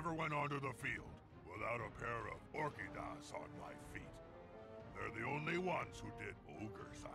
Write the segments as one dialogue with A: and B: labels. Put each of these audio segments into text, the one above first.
A: never went onto the field without a pair of orchidas on my feet. They're the only ones who did ogre sizes.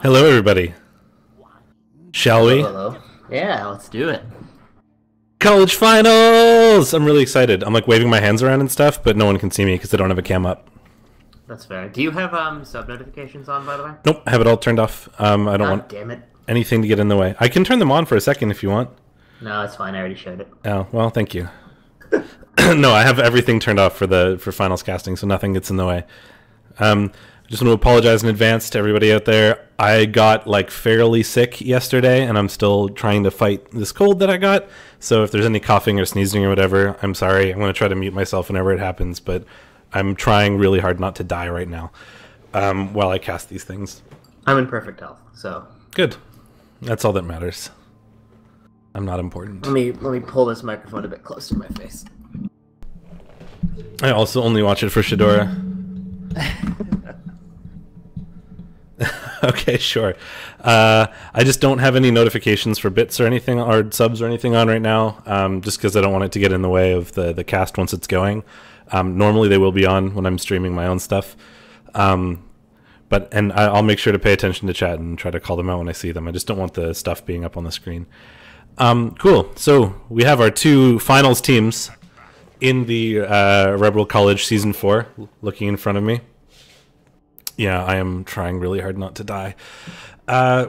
B: Hello, everybody. Shall we?
C: Hello. Yeah, let's do it.
B: College finals! I'm really excited. I'm like waving my hands around and stuff, but no one can see me because I don't have a cam up.
C: That's fair. Do you have sub notifications on, by the way?
B: Nope, I have it all turned off. I don't want
C: damn it.
B: anything to get in the way. I can turn them on for a second if you want.
C: No, it's fine. I already showed it.
B: Oh, well, thank you. No, I have everything turned off for finals casting, so nothing gets in the way. Just want to apologize in advance to everybody out there. I got like fairly sick yesterday, and I'm still trying to fight this cold that I got. So if there's any coughing or sneezing or whatever, I'm sorry. I'm going to try to mute myself whenever it happens, but I'm trying really hard not to die right now while I cast these things.
C: I'm in perfect health, so
B: good. That's all that matters. I'm not important.
C: Let me pull this microphone a bit closer to my face.
B: I also only watch it for Shadora. Okay, sure. I just don't have any notifications for bits or anything, or subs or anything on right now, just because I don't want it to get in the way of the cast once it's going. Normally they will be on when I'm streaming my own stuff. But I'll make sure to pay attention to chat and try to call them out when I see them. I just don't want the stuff being up on the screen. Cool. So we have our two finals teams in the REBBRL College Season 4 looking in front of me. Yeah, I am trying really hard not to die.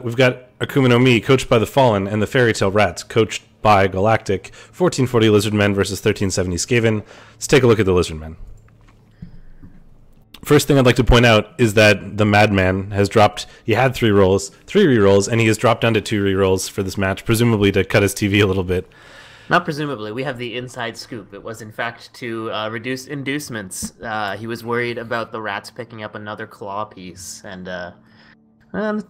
B: We've got Akuma no Mi, coached by the Fallen, and the Fairy Tale Rats, coached by Galactic. 1440 Lizardmen versus 1370 Skaven. Let's take a look at the Lizardmen. First thing I'd like to point out is that the Madman has dropped. He had three rerolls, and he has dropped down to 2 rerolls for this match, presumably to cut his TV a little bit.
C: Not presumably. We have the inside scoop. It was, in fact, to reduce inducements. He was worried about the rats picking up another claw piece. And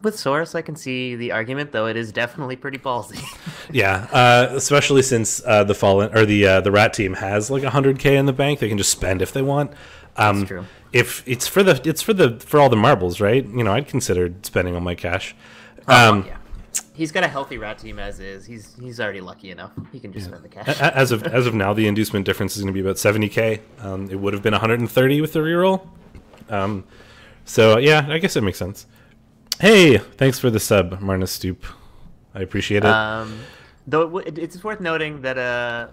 C: with Source, I can see the argument, though it is definitely pretty ballsy.
B: Yeah, especially since the Fallen or the Rat team has like 100K in the bank. They can just spend if they want.
C: That's true.
B: If it's for all the marbles, right? You know, I'd consider spending all my cash.
C: Yeah. He's got a healthy rat team as is. He's already lucky enough. He can just spend the cash.
B: As of now, the inducement difference is going to be about 70K. It would have been 130 with the reroll. So yeah, I guess it makes sense. Hey, thanks for the sub, Marna Stoop. I appreciate it.
C: Though it's worth noting that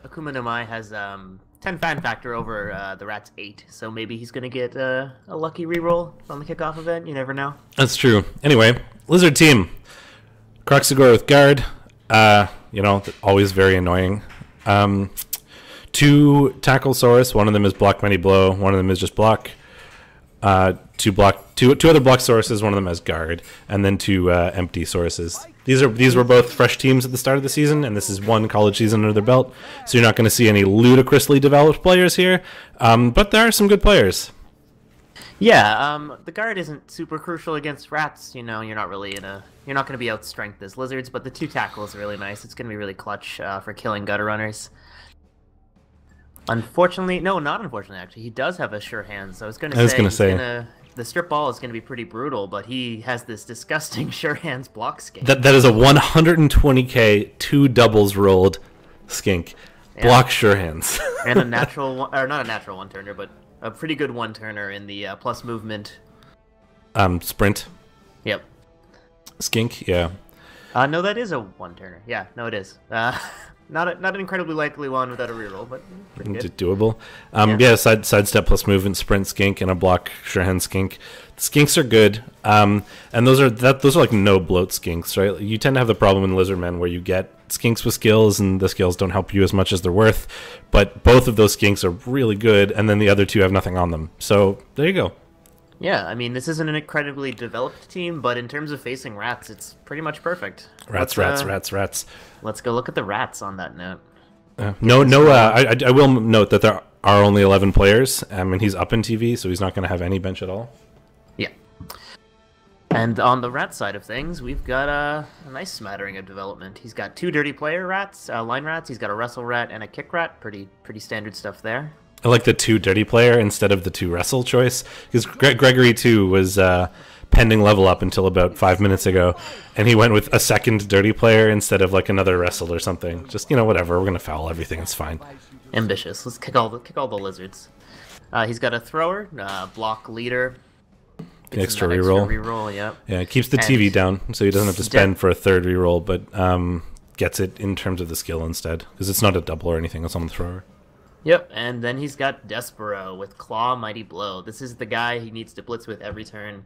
C: Akuma no Mi has 10 fan factor over the Rat's 8, so maybe he's going to get a lucky reroll on the kickoff event. You never know.
B: That's true. Anyway, Lizard team. Croxagore with guard, you know, always very annoying. 2 Tacklesaurus, one of them is block mighty blow, one of them is just block. two other block sources. One of them as guard, and then two empty sources. These were both fresh teams at the start of the season, and this is one college season under their belt. So you're not going to see any ludicrously developed players here, but there are some good players.
C: Yeah, the guard isn't super crucial against rats. You know, you're not going to be outstrengthed as lizards, but the two tackles are really nice. It's going to be really clutch for killing gutter runners. Unfortunately, no, not unfortunately, actually. He does have a sure hands. I was going to say the strip ball is going to be pretty brutal, but he has this disgusting sure hands block skink.
B: That is a 120k 2 doubles rolled skink. Yeah. Block sure hands.
C: And a natural one, or not a natural one turner, but a pretty good one turner in the plus movement.
B: Sprint.
C: Yep.
B: Skink, yeah.
C: No, that is a one turner. Yeah, no, it is. Not an incredibly likely one without a reroll, but pretty good.
B: Doable. Yeah, sidestep plus movement, sprint skink, and a block sure hand skink. The skinks are good, and those are like no bloat skinks, right? You tend to have the problem in Lizardmen where you get skinks with skills, and the skills don't help you as much as they're worth. But both of those skinks are really good, and then the other two have nothing on them. So there you go.
C: Yeah, I mean, this isn't an incredibly developed team, but in terms of facing rats, it's pretty much perfect.
B: Rats.
C: Let's go look at the rats on that note.
B: I will note that there are only 11 players. And he's up in TV, so he's not going to have any bench at all.
C: Yeah. And on the rat side of things, we've got a nice smattering of development. He's got 2 dirty player rats, line rats. He's got a wrestle rat and a kick rat. Pretty standard stuff there.
B: I like the 2 dirty player instead of the 2 wrestle choice, because Gregory too was pending level up until about 5 minutes ago, and he went with a second dirty player instead of like another wrestle or something. Just, whatever, we're gonna foul everything, it's fine.
C: Ambitious. Let's kick all the lizards. He's got a thrower, block leader.
B: Extra reroll.
C: Yep.
B: Yeah, it keeps the TV down, so he doesn't have to spend for a third reroll, but gets it in terms of the skill instead, because it's not a double or anything, it's on the thrower.
C: Yep, and then he's got Despero with Claw, Mighty Blow. This is the guy he needs to blitz with every turn.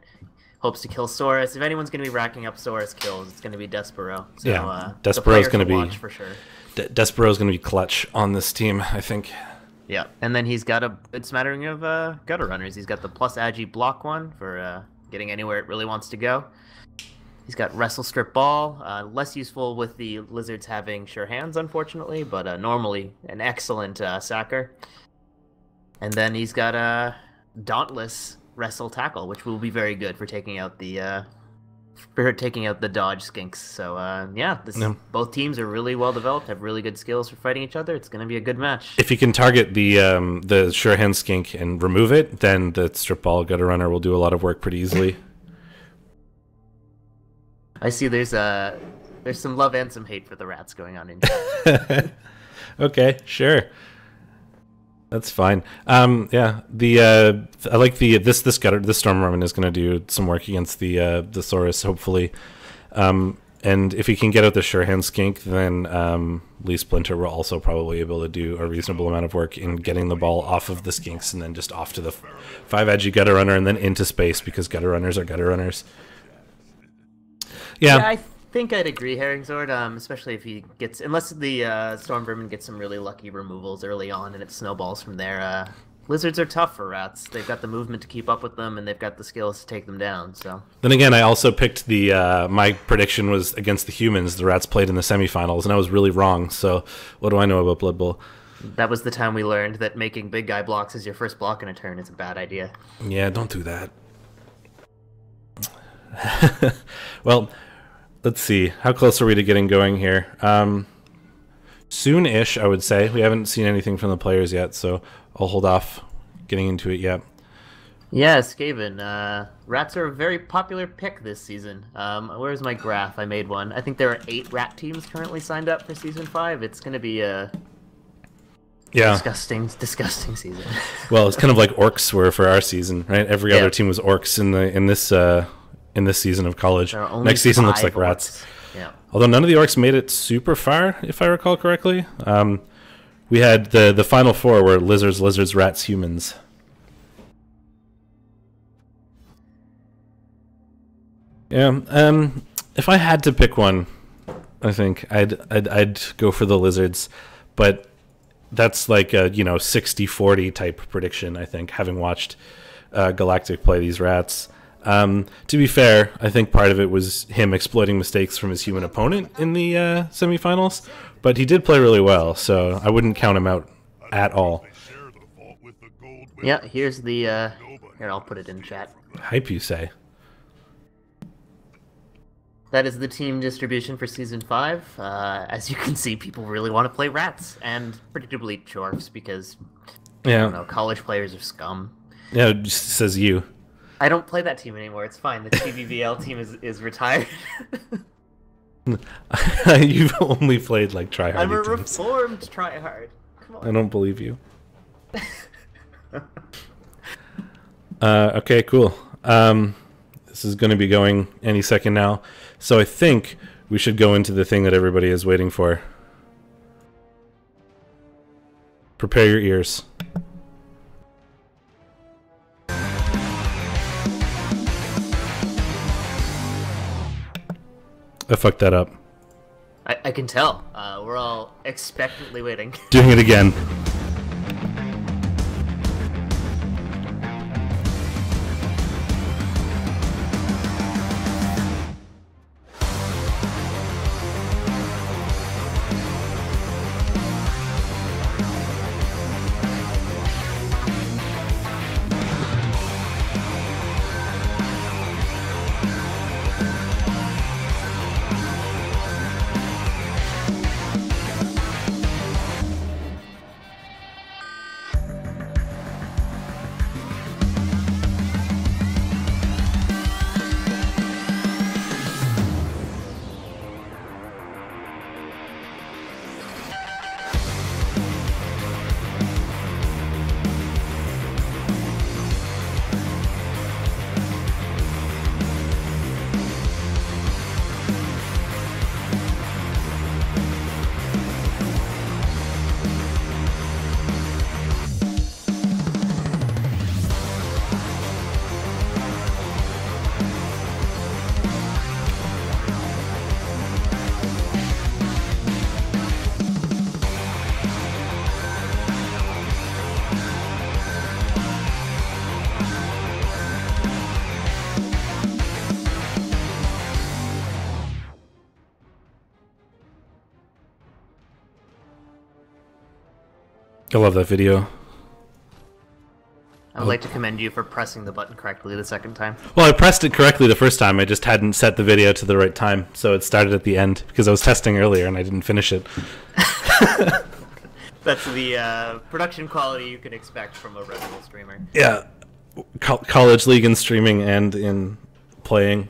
C: Hopes to kill Saurus. If anyone's going to be racking up Saurus kills, it's going to be Despero. So,
B: yeah, Despero's going to be
C: for sure.
B: Despero's going to be clutch on this team, I think.
C: Yeah, and then he's got a good smattering of gutter runners. He's got the plus agi block one for getting anywhere it really wants to go. He's got Wrestle Strip Ball, less useful with the lizards having sure hands, unfortunately, but normally an excellent sacker. And then he's got Dauntless Wrestle Tackle, which will be very good for taking out the dodge skinks. So both teams are really well developed, have really good skills for fighting each other. It's going to be a good match.
B: If you can target the sure hand skink and remove it, then the Strip Ball Gutter Runner will do a lot of work pretty easily.
C: I see there's some love and some hate for the rats going on in chat.
B: Okay, sure. That's fine. I like this Storm Vermin is going to do some work against the Saurus, hopefully. And if he can get out the sure hand skink, then Lee Splinter will also probably be able to do a reasonable amount of work in getting the ball off of the skinks and then just off to the 5 edgy Gutter Runner and then into space, because Gutter Runners are Gutter Runners. Yeah,
C: I think I'd agree, Herringsword, especially if he gets... Unless the Storm Vermin gets some really lucky removals early on and it snowballs from there. Lizards are tough for rats. They've got the movement to keep up with them, and they've got the skills to take them down, so... Then
B: again, I also picked my prediction was against the humans. The rats played in the semifinals, and I was really wrong, so what do I know about Blood Bowl?
C: That was the time we learned that making big guy blocks as your first block in a turn is a bad idea.
B: Yeah, don't do that. Well... Let's see. How close are we to getting going here? Soon-ish, I would say. We haven't seen anything from the players yet, so I'll hold off getting into it yet.
C: Yeah, Skaven. Rats are a very popular pick this season. Where's my graph? I made one. I think there are 8 rat teams currently signed up for Season 5. It's going to be a disgusting season.
B: Well, it's kind of like orcs were for our season, right? Every other team was orcs in this season of college. Next season looks like rats.
C: Yeah.
B: Although none of the orcs made it super far, if I recall correctly. We had the final 4 were lizards, rats, humans. Yeah. If I had to pick one, I think I'd go for the lizards, but that's like a 60-40 type prediction. I think, having watched Galactic play these rats. To be fair, I think part of it was him exploiting mistakes from his human opponent in the semifinals, but he did play really well, so I wouldn't count him out at all.
C: Yeah, here's the, here, I'll put it in chat.
B: Hype, you say?
C: That is the team distribution for Season 5. As you can see, people really want to play rats, and predictably dwarfs, because, I don't know, college players are scum.
B: Yeah, it just says you.
C: I don't play that team anymore, it's fine. The TBVL team is retired.
B: You've only played, like, tryhard
C: I'm a
B: teams.
C: reformed tryhard. Come on.
B: I don't believe you. Okay, cool. This is going to be going any second now. So I think we should go into the thing that everybody is waiting for. Prepare your ears. I fucked that up.
C: I can tell. We're all expectantly waiting.
B: Doing it again. I love that video.
C: I would like to commend you for pressing the button correctly the second time.
B: Well, I pressed it correctly the first time. I just hadn't set the video to the right time, so it started at the end because I was testing earlier and I didn't finish it.
C: That's the production quality you can expect from a REBBRL streamer.
B: Yeah, college league in streaming and in playing.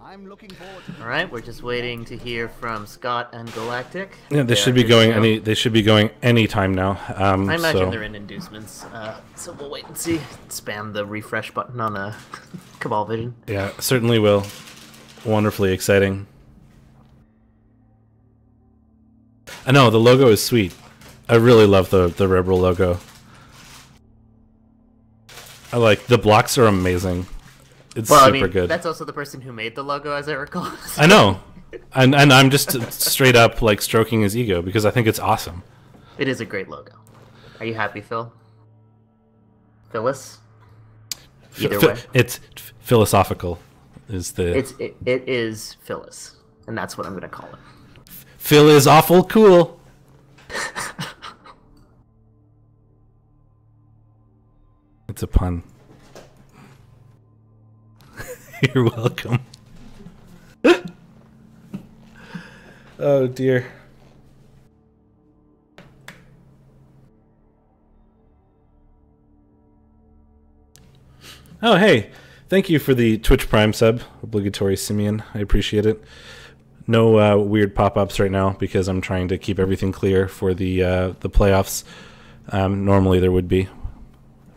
D: I'm looking forward to
C: All right, we're just waiting to hear from Scott and Galactic.
B: Yeah, they should be going any. They should be going any time now.
C: I imagine they're in inducements, so we'll wait and see. Spam the refresh button on a Cabal Vision.
B: Yeah, certainly will. Wonderfully exciting. I know the logo is sweet. I really love the REBBRL logo. I like the blocks are amazing. It's super good.
C: That's also the person who made the logo, as I recall.
B: I know, and I'm just straight up like stroking his ego because I think it's awesome.
C: It is a great logo. Are you happy, Phil? Phyllis? Either way.
B: It's philosophical. Is the
C: it is Phyllis, and that's what I'm gonna call it.
B: Phil is awful cool. It's a pun. You're welcome. Oh dear. Oh hey, thank you for the Twitch Prime sub, obligatory Simeon. I appreciate it. No weird pop-ups right now because I'm trying to keep everything clear for the playoffs. Normally there would be,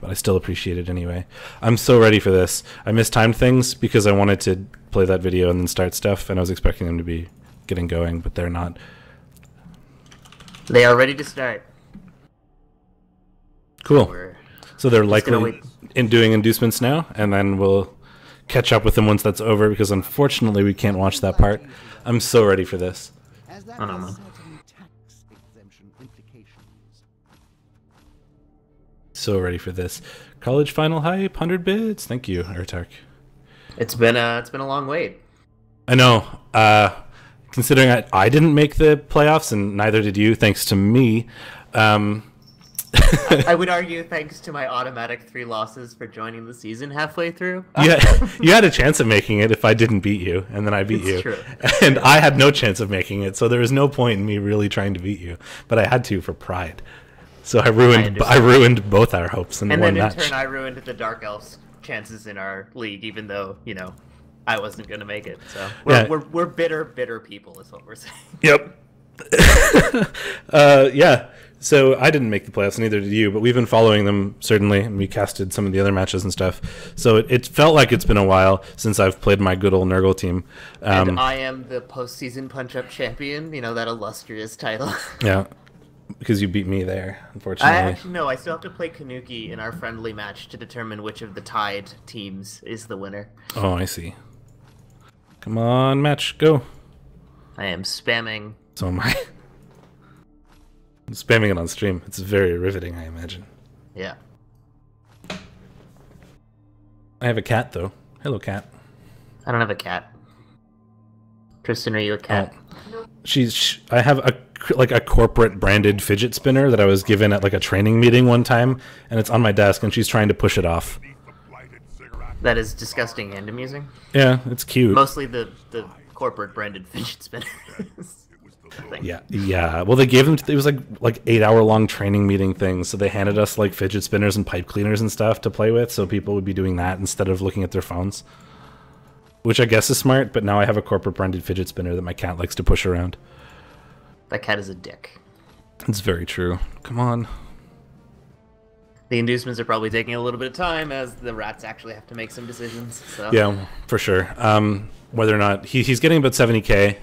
B: but I still appreciate it anyway. I'm so ready for this. I mistimed things because I wanted to play that video and then start stuff, and I was expecting them to be getting going, but they're not.
C: They are ready to start.
B: Cool. So they're likely doing inducements now, and then we'll catch up with them once that's over, because unfortunately we can't watch that part. I'm so ready for this.
C: I don't know.
B: so ready for this. College final hype, 100 bits. Thank you, Artark.
C: It's been a long wait.
B: I know. Considering I didn't make the playoffs and neither did you, thanks to me.
C: I would argue thanks to my automatic 3 losses for joining the season halfway through.
B: Yeah, you had a chance of making it if I didn't beat you, and then I beat you.
C: True.
B: And I had no chance of making it, so there was no point in me really trying to beat you. But I had to for pride. So I ruined both our hopes in one match.
C: And then in turn I ruined the Dark Elves' chances in our league, even though, I wasn't going to make it. So we're bitter people is what we're saying.
B: Yep. Yeah. So I didn't make the playoffs, neither did you, but we've been following them, certainly, and we casted some of the other matches and stuff. So it felt like it's been a while since I've played my good old Nurgle team.
C: And I am the postseason punch-up champion, that illustrious title.
B: Yeah, because you beat me there, unfortunately.
C: No, I still have to play Kanuki in our friendly match to determine which of the tied teams is the winner.
B: Oh, I see. Come on, match, go.
C: I am spamming.
B: So am I. I'm spamming it on stream. It's very riveting, I imagine.
C: Yeah.
B: I have a cat, though. Hello, cat.
C: I don't have a cat. Tristan, are you a cat?
B: I have a corporate branded fidget spinner that I was given at a training meeting one time, and it's on my desk, and she's trying to push it off.
C: That is disgusting and amusing.
B: Yeah, it's cute.
C: Mostly the corporate branded fidget spinners.
B: Yeah. Well, they gave them. It was like 8-hour-long training meeting things. So they handed us fidget spinners and pipe cleaners and stuff to play with. So people would be doing that instead of looking at their phones, which I guess is smart. But now I have a corporate branded fidget spinner that my cat likes to push around.
C: That cat is a dick.
B: It's very true. Come on.
C: The inducements are probably taking a little bit of time as the rats actually have to make some decisions. So.
B: Yeah, for sure. Whether or not he's getting about 70K.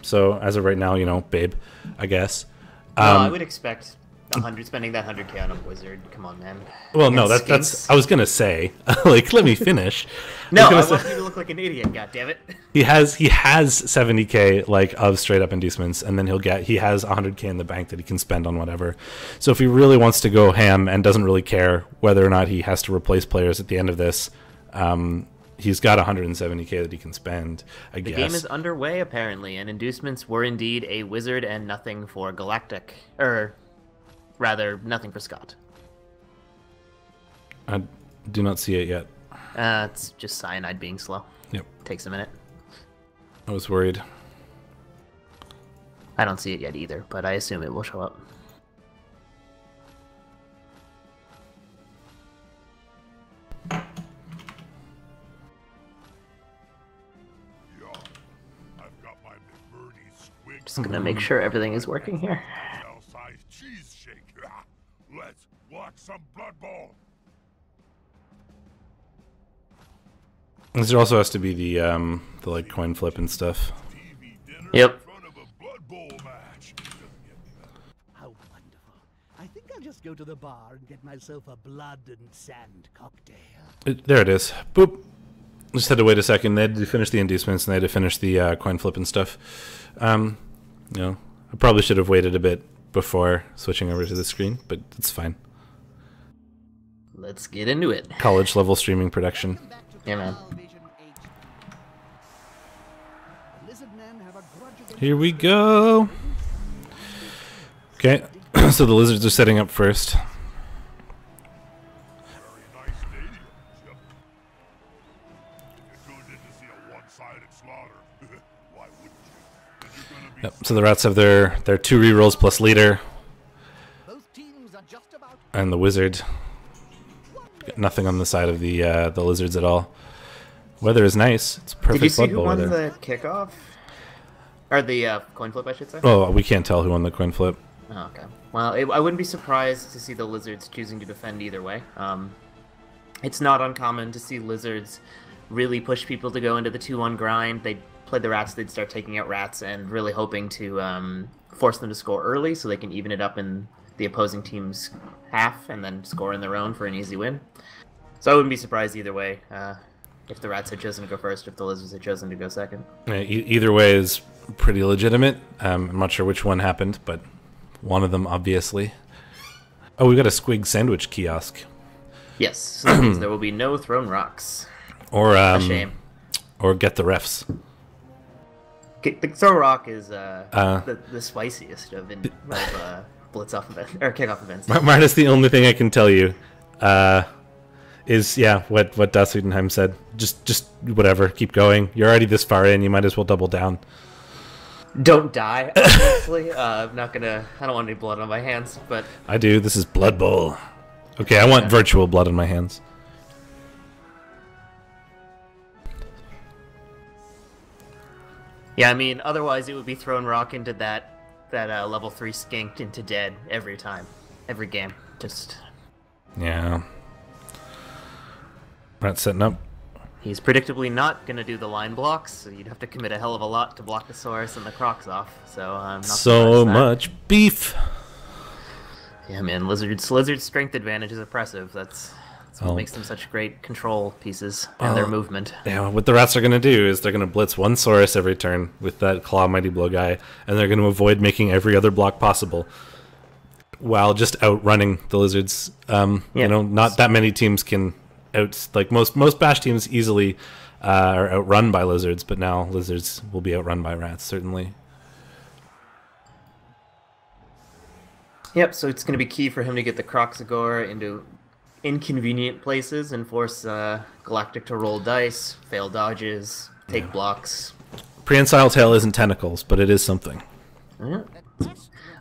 B: So as of right now, babe, I guess.
C: I would expect spending that 100K on a wizard. Come on, man.
B: Well, no, that's I was gonna say, let me finish.
C: No, I want you to look like an idiot. God damn it.
B: He has 70K of straight up inducements, and then he has 100K in the bank that he can spend on whatever. So if he really wants to go ham and doesn't really care whether or not he has to replace players at the end of this, he's got 170K that he can spend, I guess.
C: The game is underway, apparently, and inducements were indeed a wizard and nothing for Galactic. Or, rather, nothing for Scott.
B: I do not see it yet.
C: It's just cyanide being slow.
B: Yep.
C: Takes a minute.
B: I was worried.
C: I don't see it yet either, but I assume it will show up. Just gonna make sure everything is working here.
A: Let's watch some Blood Bowl.
B: There also has to be the coin flip and stuff.
C: Yep.
D: How wonderful. I think I'll just go to the bar and get myself a blood and sand cocktail.
B: There it is. Boop. Just had to wait a second. They had to finish the inducements and they had to finish the coin flip and stuff. I probably should have waited a bit before switching over to the screen, but it's fine.
C: Let's get into it.
B: College level streaming production.
C: Yeah, man.
B: Here we go. Okay, so the lizards are setting up first. Yep, so the rats have their 2 rerolls plus leader. And the wizard. Got nothing on the side of the lizards at all. Weather is nice. It's perfect.
C: Did you see
B: Blood
C: who
B: Bowl
C: won
B: weather.
C: the kickoff? Or the coin flip, I should say?
B: Oh, we can't tell who won the coin flip.
C: Oh, okay. Well, I wouldn't be surprised to see the lizards choosing to defend either way. It's not uncommon to see lizards really push people to go into the 2-1 grind. They'd play the rats, they'd start taking out rats and really hoping to force them to score early so they can even it up in the opposing team's half and then score in their own for an easy win. So I wouldn't be surprised either way if the rats had chosen to go first, if the lizards had chosen to go second.
B: Either way is pretty legitimate. I'm not sure which one happened, but one of them, obviously. Oh, we've got a squig sandwich kiosk.
C: Yes, so that means there will be no thrown rocks.
B: Or
C: A shame.
B: Or get the refs.
C: The throw rock is the spiciest of blitz off event or kickoff events.
B: Marta's the only thing I can tell you. Is what Das Udenheim said. Just whatever, keep going. You're already this far in, you might as well double down.
C: Don't die, obviously. I don't want any blood on my hands, but
B: I do. This is Blood Bowl. Okay, I want virtual blood on my hands.
C: Yeah, I mean, otherwise it would be thrown rock into that level 3 skinked into dead every time, every game. Just
B: yeah. Rat's setting up.
C: He's predictably not going to do the line blocks, so you'd have to commit a hell of a lot to block the Saurus and the Crocs off. So I'm not
B: so much beef.
C: Yeah, man, Lizard's strength advantage is oppressive. That's what makes them such great control pieces and their movement.
B: Yeah, what the Rats are going to do is they're going to blitz one Saurus every turn with that Claw Mighty Blow guy, and they're going to avoid making every other block possible while just outrunning the Lizards. You know, not that many teams can most Bash teams easily are outrun by Lizards, but now Lizards will be outrun by Rats, certainly.
C: Yep, so it's going to be key for him to get the Croxagore into inconvenient places and force Galactic to roll dice, fail dodges, take blocks.
B: Prehensile Tail isn't tentacles, but it is something.
C: Yeah.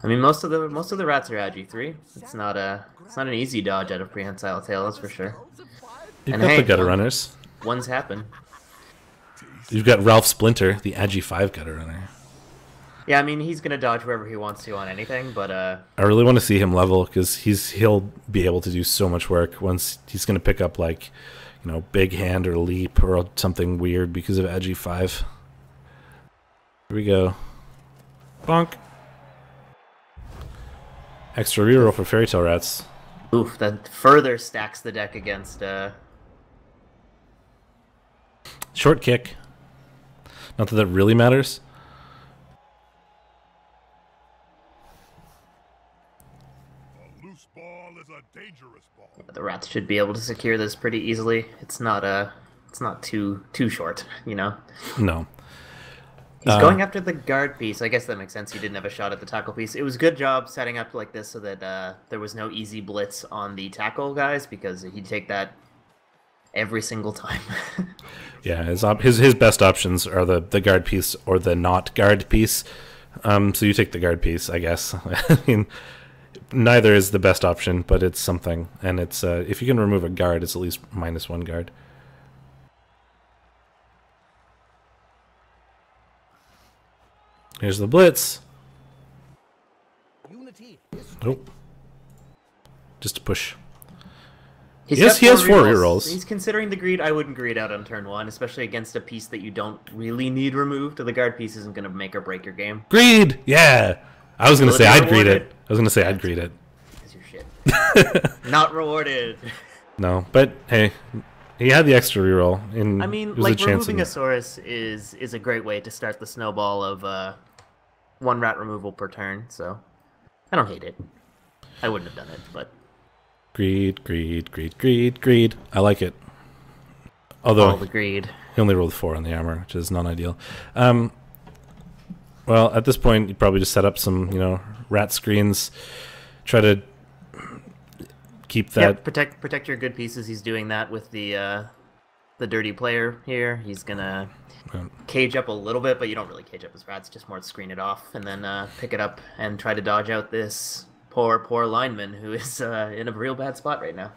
C: I mean, most of the Rats are Agi-3. It's not an easy dodge out of Prehensile Tail, that's for sure.
B: You've got the Gutter Runners.
C: One's happen.
B: You've got Ralph Splinter, the Agi-5 Gutter Runner.
C: Yeah, I mean, he's going to dodge wherever he wants to on anything, but
B: I really want to see him level, because he'll be able to do so much work once he's going to pick up, like, you know, Big Hand or Leap or something weird because of Agi-5. Here we go. Bonk. Extra reroll for Fairy Tail Rats.
C: Oof, that further stacks the deck against...
B: Short kick. Not that that really matters.
A: A loose ball is a dangerous ball.
C: The Rats should be able to secure this pretty easily. It's not too short, you know?
B: No.
C: He's going after the guard piece. I guess that makes sense. He didn't have a shot at the tackle piece. It was a good job setting up like this so that there was no easy blitz on the tackle guys, because he'd take that every single time.
B: Yeah, his best options are the guard piece or the not guard piece. So you take the guard piece, I guess. I mean, neither is the best option, but it's something. And it's if you can remove a guard, it's at least -1 guard. Here's the blitz. Oh. Just a push. He has 4 rerolls.
C: He's considering the greed. I wouldn't greed out on turn 1, especially against a piece that you don't really need removed. The guard piece isn't going to make or break your game.
B: Greed! Yeah! I was going to say I'd greed it. I'd greed it.
C: Because you're shit. Not rewarded.
B: No, but hey, he had the extra reroll.
C: I mean, like, removing a Saurus is a great way to start the snowball of 1 rat removal per turn, so I don't hate it. I wouldn't have done it, but...
B: Greed, greed, greed, greed, greed. I like it. Although,
C: all the greed.
B: He only rolled 4 on the armor, which is non-ideal. Well, at this point, you probably just set up some, you know, rat screens. Try to keep that...
C: Yeah, protect your good pieces. He's doing that with the dirty player here. He's gonna cage up a little bit, but you don't really cage up his rats, just more screen it off, and then pick it up and try to dodge out this poor lineman who is in a real bad spot right now.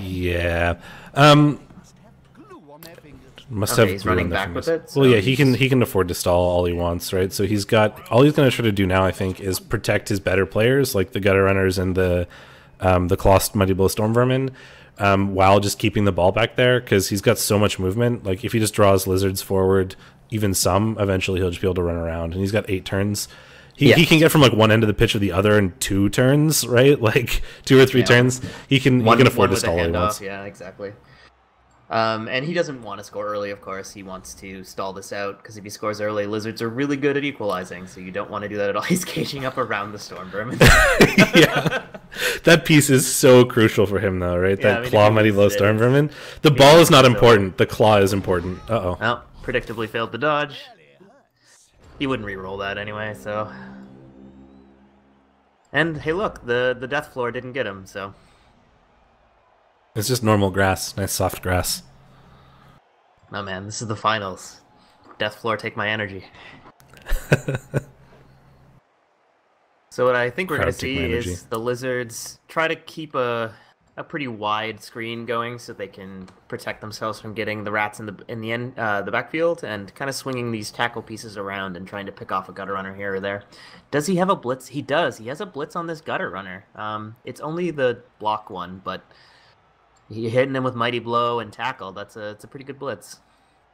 B: Yeah. Must have
C: he's running back with it. So
B: well, yeah, he can afford to stall all he wants, right? So he's got all he's going to try to do now, I think, is protect his better players like the Gutter Runners and the Claw Mighty Blow Storm Vermin, while just keeping the ball back there, because he's got so much movement. Like if he just draws Lizards forward, even some, eventually he'll just be able to run around, and he's got 8 turns. He can get from like one end of the pitch to the other in 2 turns, right? Like 2 or 3 turns. He can afford to stall all he wants.
C: Yeah, exactly. And he doesn't want to score early, of course. He wants to stall this out, because if he scores early, lizards are really good at equalizing, so you don't want to do that at all. He's caging up around the storm vermin.
B: Yeah. That piece is so crucial for him, though, right?
C: Yeah,
B: that claw mighty blow storm vermin. The ball is not important. The claw is important. Uh-oh.
C: Well, predictably failed to dodge. He wouldn't re-roll that anyway, so... And, hey look, the death floor didn't get him, so...
B: It's just normal grass. Nice soft grass.
C: No, man, this is the finals. Death floor, take my energy. So what I think we're going to see is the lizards try to keep a pretty wide screen going so they can protect themselves from getting the rats in the backfield, and kind of swinging these tackle pieces around and trying to pick off a gutter runner here or there. Does he have a blitz? He does. He has a blitz on this gutter runner. It's only the block one, but he hitting him with mighty blow and tackle. It's a pretty good blitz.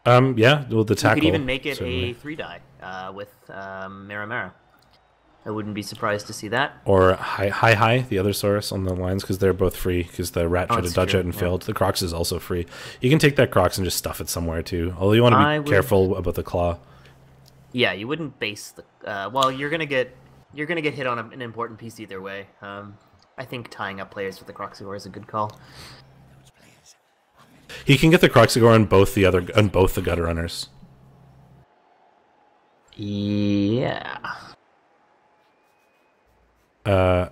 B: Yeah, well, the tackle.
C: You could even make it
B: certainly.
C: a 3-die with Mara. I wouldn't be surprised to see that.
B: Or Hi, the other Saurus on the lines, because they're both free, because the rat tried to dodge out and failed. The Crocs is also free. You can take that Crocs and just stuff it somewhere, too. Although you want to be careful about the claw.
C: Yeah, you wouldn't base the... well, you're gonna get hit on an important piece either way. I think tying up players with the Croxigore is a good call.
B: He can get the Croxigore on both the gutter runners.
C: Yeah. No,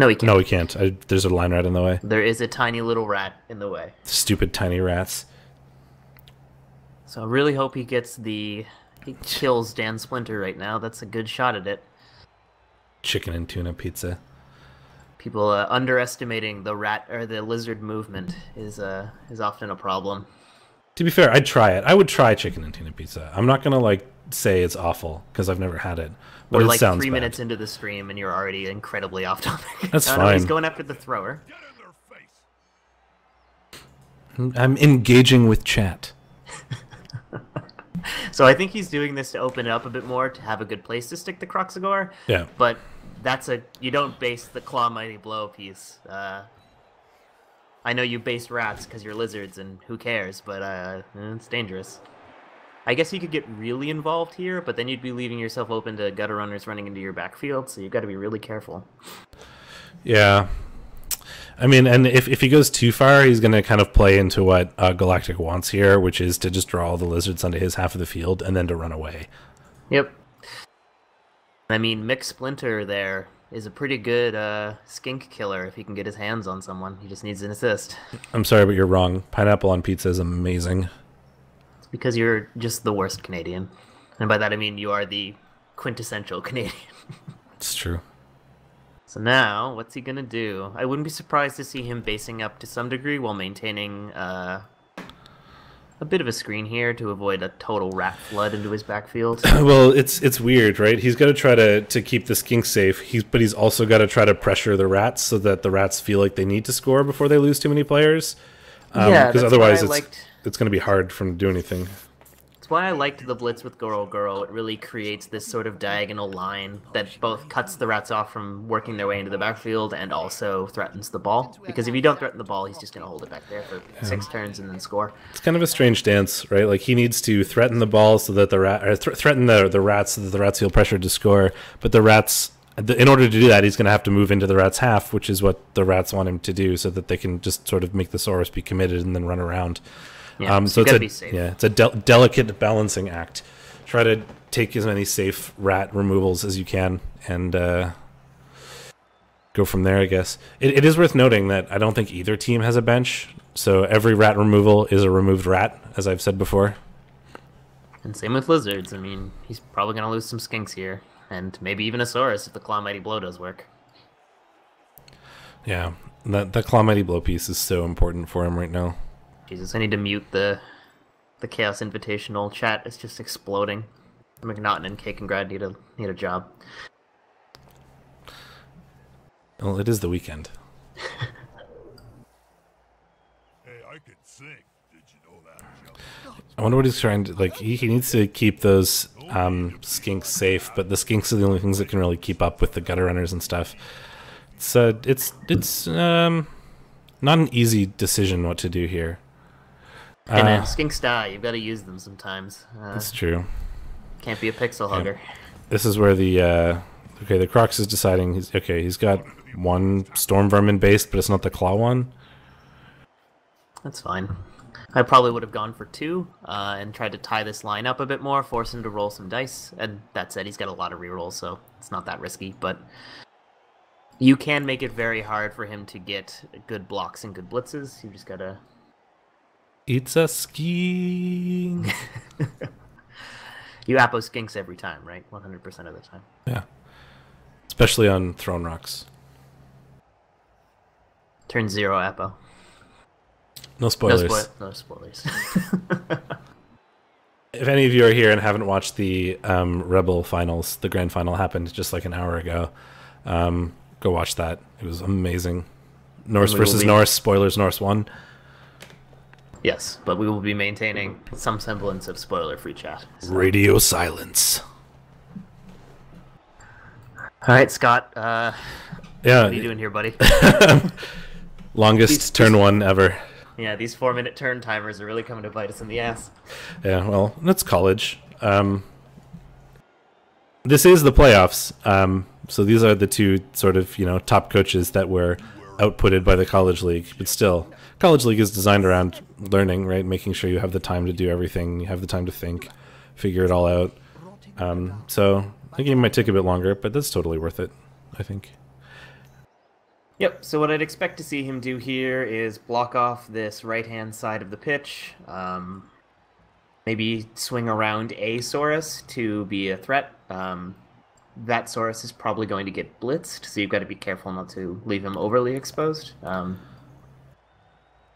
C: he can't.
B: No, he can't. There's a line rat in the way.
C: There is a tiny little rat in the way.
B: Stupid tiny rats.
C: So I really hope he kills Dan Splinter right now. That's a good shot at it.
B: Chicken and tuna pizza.
C: People underestimating the rat or the lizard movement is often a problem.
B: To be fair, I'd try it. I would try chicken and tuna pizza. I'm not gonna say it's awful because I've never had it. But
C: We're
B: it sounds
C: 3
B: bad.
C: minutes into the stream and you're already incredibly off topic.
B: That's
C: No,
B: fine.
C: he's going after the thrower.
B: I'm engaging with chat.
C: So I think he's doing this to open it up a bit more, to have a good place to stick the Croxigore.
B: Yeah.
C: But you don't base the Claw Mighty Blow piece. I know you based rats because you're lizards and who cares, but it's dangerous. I guess you could get really involved here, but then you'd be leaving yourself open to gutter runners running into your backfield, so you've got to be really careful.
B: Yeah. I mean, and if he goes too far, he's going to kind of play into what Galactic wants here, which is to just draw all the lizards onto his half of the field and then to run away.
C: Yep. I mean, Mick Splinter there is a pretty good skink killer if he can get his hands on someone. He just needs an assist.
B: I'm sorry, but you're wrong. Pineapple on pizza is amazing.
C: It's because you're just the worst Canadian. And by that I mean you are the quintessential Canadian.
B: It's true.
C: So now, what's he gonna do? I wouldn't be surprised to see him basing up to some degree while maintaining a bit of a screen here to avoid a total rat flood into his backfield.
B: Well, it's weird, right? He's got to try to keep the skink safe, but he's also got to try to pressure the rats so that the rats feel like they need to score before they lose too many players.
C: Yeah,
B: because otherwise it's going to be hard for him to do anything.
C: That's why I liked the blitz with Goro. It really creates this sort of diagonal line that both cuts the rats off from working their way into the backfield and also threatens the ball. Because if you don't threaten the ball, he's just going to hold it back there for 6 turns and then score.
B: It's kind of a strange dance, right? Like he needs to threaten the ball so that threaten the rats so that the rats feel pressured to score. But the rats, in order to do that, he's going to have to move into the rats' half, which is what the rats want him to do, so that they can just sort of make the Saurus be committed and then run around.
C: Yeah,
B: so
C: it's
B: a delicate balancing act. Try to take as many safe rat removals as you can, and go from there. I guess it is worth noting that I don't think either team has a bench, so every rat removal is a removed rat, as I've said before.
C: And same with lizards. I mean, he's probably going to lose some skinks here, and maybe even a Saurus if the Claw Mighty Blow does work.
B: Yeah, that Claw Mighty Blow piece is so important for him right now.
C: Jesus, I need to mute the Chaos Invitational chat. It's just exploding. McNaughton and Cake and Grad need a job.
B: Well, it is the weekend.
A: Hey, I can sing. Did you know that, Joe?
B: I wonder what he's trying to like. He needs to keep those skinks safe, but the skinks are the only things that can really keep up with the gutter runners and stuff. It's not an easy decision what to do here.
C: Hey man, skinks die. You've got to use them sometimes.
B: That's true.
C: Can't be a pixel hugger.
B: This is where the okay, the Crocs is deciding he's got one Storm Vermin based, but it's not the Claw one.
C: That's fine. I probably would have gone for 2 and tried to tie this line up a bit more, force him to roll some dice. And that said, he's got a lot of rerolls, so it's not that risky. But you can make it very hard for him to get good blocks and good blitzes. You just gotta...
B: It's a skiing.
C: You Apo skinks every time, right? 100% of the time.
B: Yeah. Especially on Throne Rocks.
C: Turn 0 Apo.
B: No spoilers.
C: No spoilers.
B: If any of you are here and haven't watched the REBBRL finals, the grand final happened just like an hour ago. Go watch that. It was amazing. Norse versus Norse. Spoilers, Norse won.
C: Yes, but we will be maintaining some semblance of spoiler-free chat. So.
B: Radio silence.
C: All right, Scott.
B: Yeah.
C: What are you doing here, buddy?
B: Longest turn 1 ever.
C: Yeah, these 4-minute turn timers are really coming to bite us in the ass.
B: Yeah, well, that's college. This is the playoffs. So these are the 2 sort of, top coaches that were outputted by the college league. But still, college league is designed around learning, right? Making sure you have the time to do everything. You have the time to think, figure it all out. So the game might take a bit longer, but that's totally worth it, I think.
C: Yep, so what I'd expect to see him do here is block off this right-hand side of the pitch, maybe swing around a Saurus to be a threat. That Saurus is probably going to get blitzed, so you've got to be careful not to leave him overly exposed. You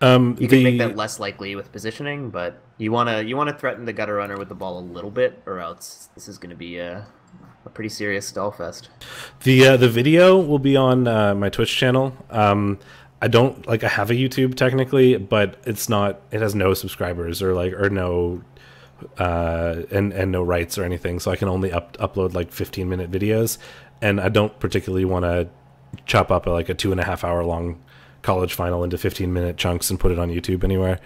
C: can make that less likely with positioning, but you want to threaten the gutter runner with the ball a little bit, or else this is going to be a pretty serious stall fest.
B: The video will be on my Twitch channel. I don't I have a YouTube technically, but it's not. It has no subscribers or no and no rights or anything. So I can only upload 15-minute videos, and I don't particularly want to chop up a 2.5 hour long college final into 15-minute chunks and put it on YouTube anywhere.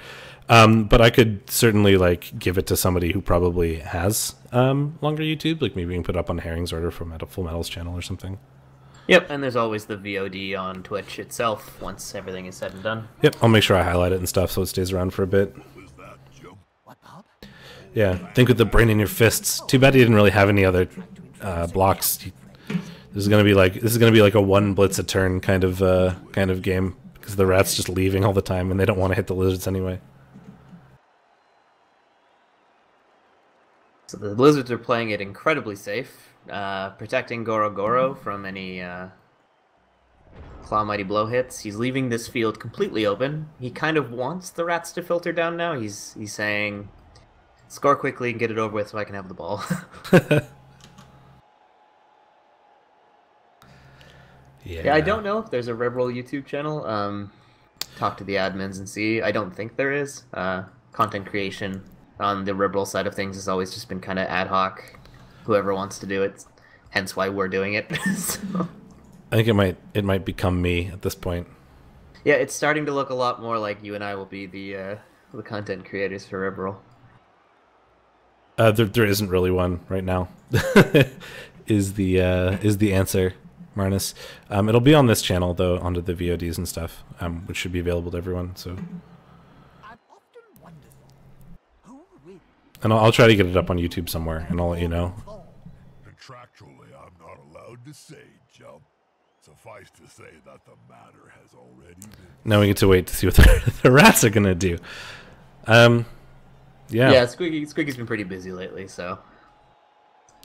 B: But I could certainly give it to somebody who probably has longer YouTube, maybe we can put up on Herring's order from Full Metal's channel or something.
C: Yep, and there's always the VOD on Twitch itself once everything is said and done.
B: Yep, I'll make sure I highlight it and stuff so it stays around for a bit. Yeah, think with the brain in your fists. Too bad he didn't really have any other blocks. This is gonna be like a 1 blitz a turn kind of game because the rat's just leaving all the time and they don't want to hit the lizards anyway.
C: So the Lizards are playing it incredibly safe, protecting Goro Goro from any Claw Mighty Blow hits. He's leaving this field completely open. He kind of wants the rats to filter down now. He's saying, score quickly and get it over with so I can have the ball. Yeah, I don't know if there's a REBBRL YouTube channel. Talk to the admins and see. I don't think there is. Content creation on the REBBRL side of things has always just been kind of ad hoc. Whoever wants to do it, hence why we're doing it. So.
B: I think it might become me at this point.
C: Yeah, it's starting to look a lot more like you and I will be the content creators for REBBRL.
B: There isn't really one right now. is the answer, Marnus. It'll be on this channel though, onto the VODs and stuff, which should be available to everyone. So. And I'll try to get it up on YouTube somewhere, and I'll let you know.
A: Contractually, I'm not allowed to say, Jump. Suffice to say that the matter has already been...
B: Now we get to wait to see what the rats are gonna do. Yeah.
C: Yeah, Squeaky's been pretty busy lately, so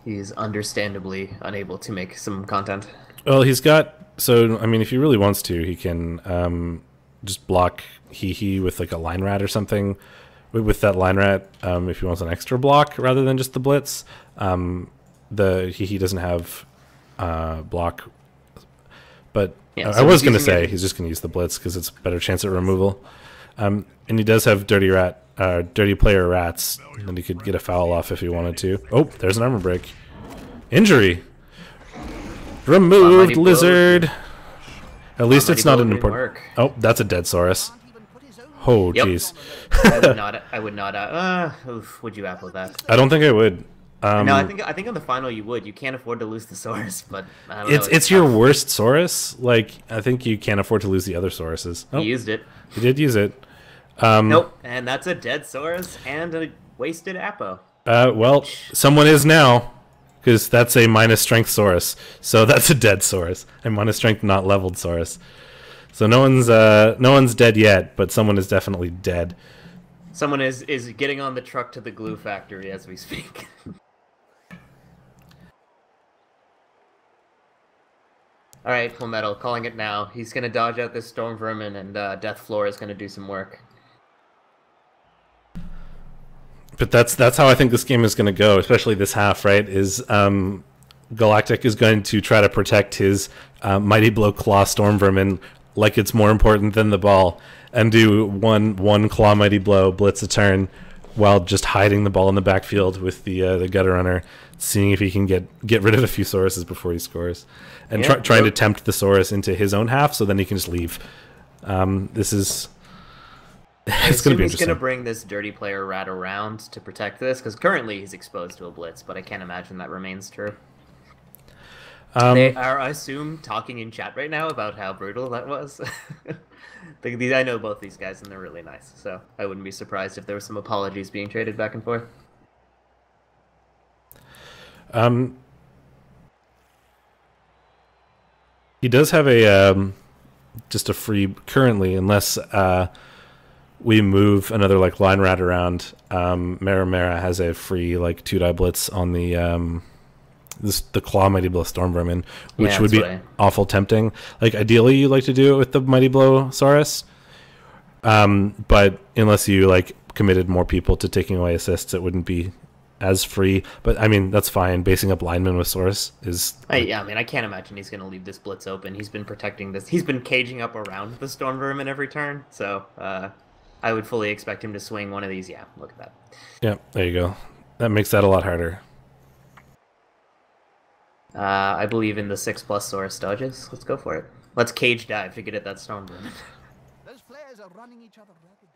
C: he's understandably unable to make some content.
B: Well, he's got... So, I mean, if he really wants to, he can just block Hee with a line rat or something. With that line rat, if he wants an extra block rather than just the blitz, the Hee doesn't have block. But yeah, so I was going to say he's just going to use the blitz because it's a better chance at removal. And he does have dirty player rats, and he could get a foul off if he wanted to. Oh, there's an armor break. Injury. Removed lizard. At least it's not an important... Oh, that's a dead Saurus. Oh,
C: Yep.
B: jeez.
C: I would not. Oof, would you apple that?
B: I don't think I would.
C: No, I think on the final you would. You can't afford to lose the Saurus, but I don't know.
B: It's your worst Saurus. Like, I think you can't afford to lose the other Sauruses.
C: He used it.
B: He did use it.
C: Nope, and that's a dead Saurus and a wasted Apo.
B: Well, someone is now, because that's a minus strength Saurus. So that's a dead Saurus. A minus strength not leveled Saurus. So no one's dead yet, but someone is definitely dead.
C: Someone is getting on the truck to the glue factory as we speak. All right, Full Metal, calling it now. He's gonna dodge out this Storm Vermin, and Death Floor is gonna do some work.
B: But that's how I think this game is going to go, especially this half, right? Is Galactic is going to try to protect his Mighty Blow Claw Storm Vermin like it's more important than the ball, and do one Claw Mighty Blow, blitz a turn, while just hiding the ball in the backfield with the Gutter Runner, seeing if he can get rid of a few Sauruses before he scores, and trying to tempt the Saurus into his own half, so then he can just leave. This is... It's going to be interesting.
C: He's going to bring this dirty player rat around to protect this, because currently he's exposed to a blitz, but I can't imagine that remains true. They are, I assume, talking in chat right now about how brutal that was. I know both these guys, and they're really nice, so I wouldn't be surprised if there were some apologies being traded back and forth.
B: He does have a just a free currently, unless we move another like line rat around. Mara has a free like 2-die blitz on the the Claw Mighty Blow Storm Vermin, which would be awful tempting. Like ideally, you like to do it with the Mighty Blow Saurus, but unless you like committed more people to taking away assists, it wouldn't be as free. But I mean, that's fine. Basing up linemen with Saurus is...
C: yeah, I mean, I can't imagine he's going to leave this blitz open. He's been protecting this. He's been caging up around the Storm Vermin every turn, so I would fully expect him to swing one of these. Yeah, look at that.
B: Yeah, there you go. That makes that a lot harder.
C: I believe in the 6+ Saurus dodges. Let's go for it. Let's cage dive to get at that Storm Vermin.
D: Those players are running each other rapid.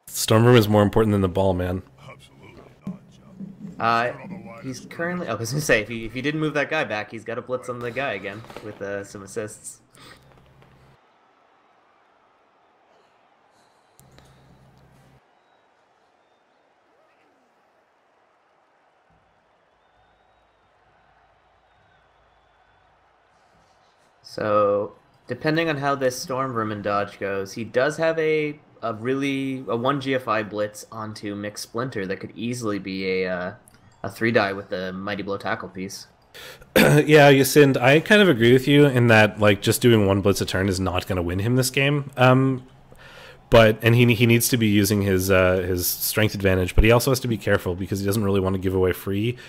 B: Storm Vermin is more important than the ball, man.
A: Absolutely not, John.
C: He's currently... I was going to say, if he didn't move that guy back, he's got a blitz on the guy again with some assists. So, depending on how this Storm Vermin dodge goes, he does have a 1 GFI blitz onto Mixed Splinter that could easily be a 3-die with the Mighty Blow tackle piece.
B: Yeah, Yacind, I kind of agree with you in that like just doing 1 blitz a turn is not going to win him this game. But he needs to be using his strength advantage, but he also has to be careful because he doesn't really want to give away free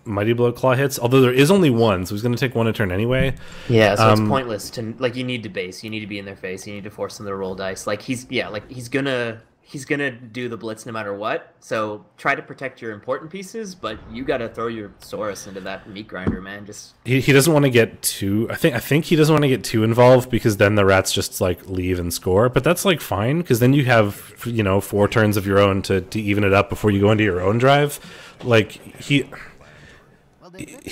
B: Mighty Blow Claw hits, although there is only one, so he's going to take 1 a turn anyway.
C: Yeah, so it's pointless to like. You need to base. You need to be in their face. You need to force them to roll dice. Like he's gonna do the blitz no matter what. So try to protect your important pieces, but you got to throw your Saurus into that meat grinder, man. Just
B: he doesn't want to get too. I think he doesn't want to get too involved because then the rats just like leave and score. But that's like fine because then you have 4 turns of your own to even it up before you go into your own drive. Like he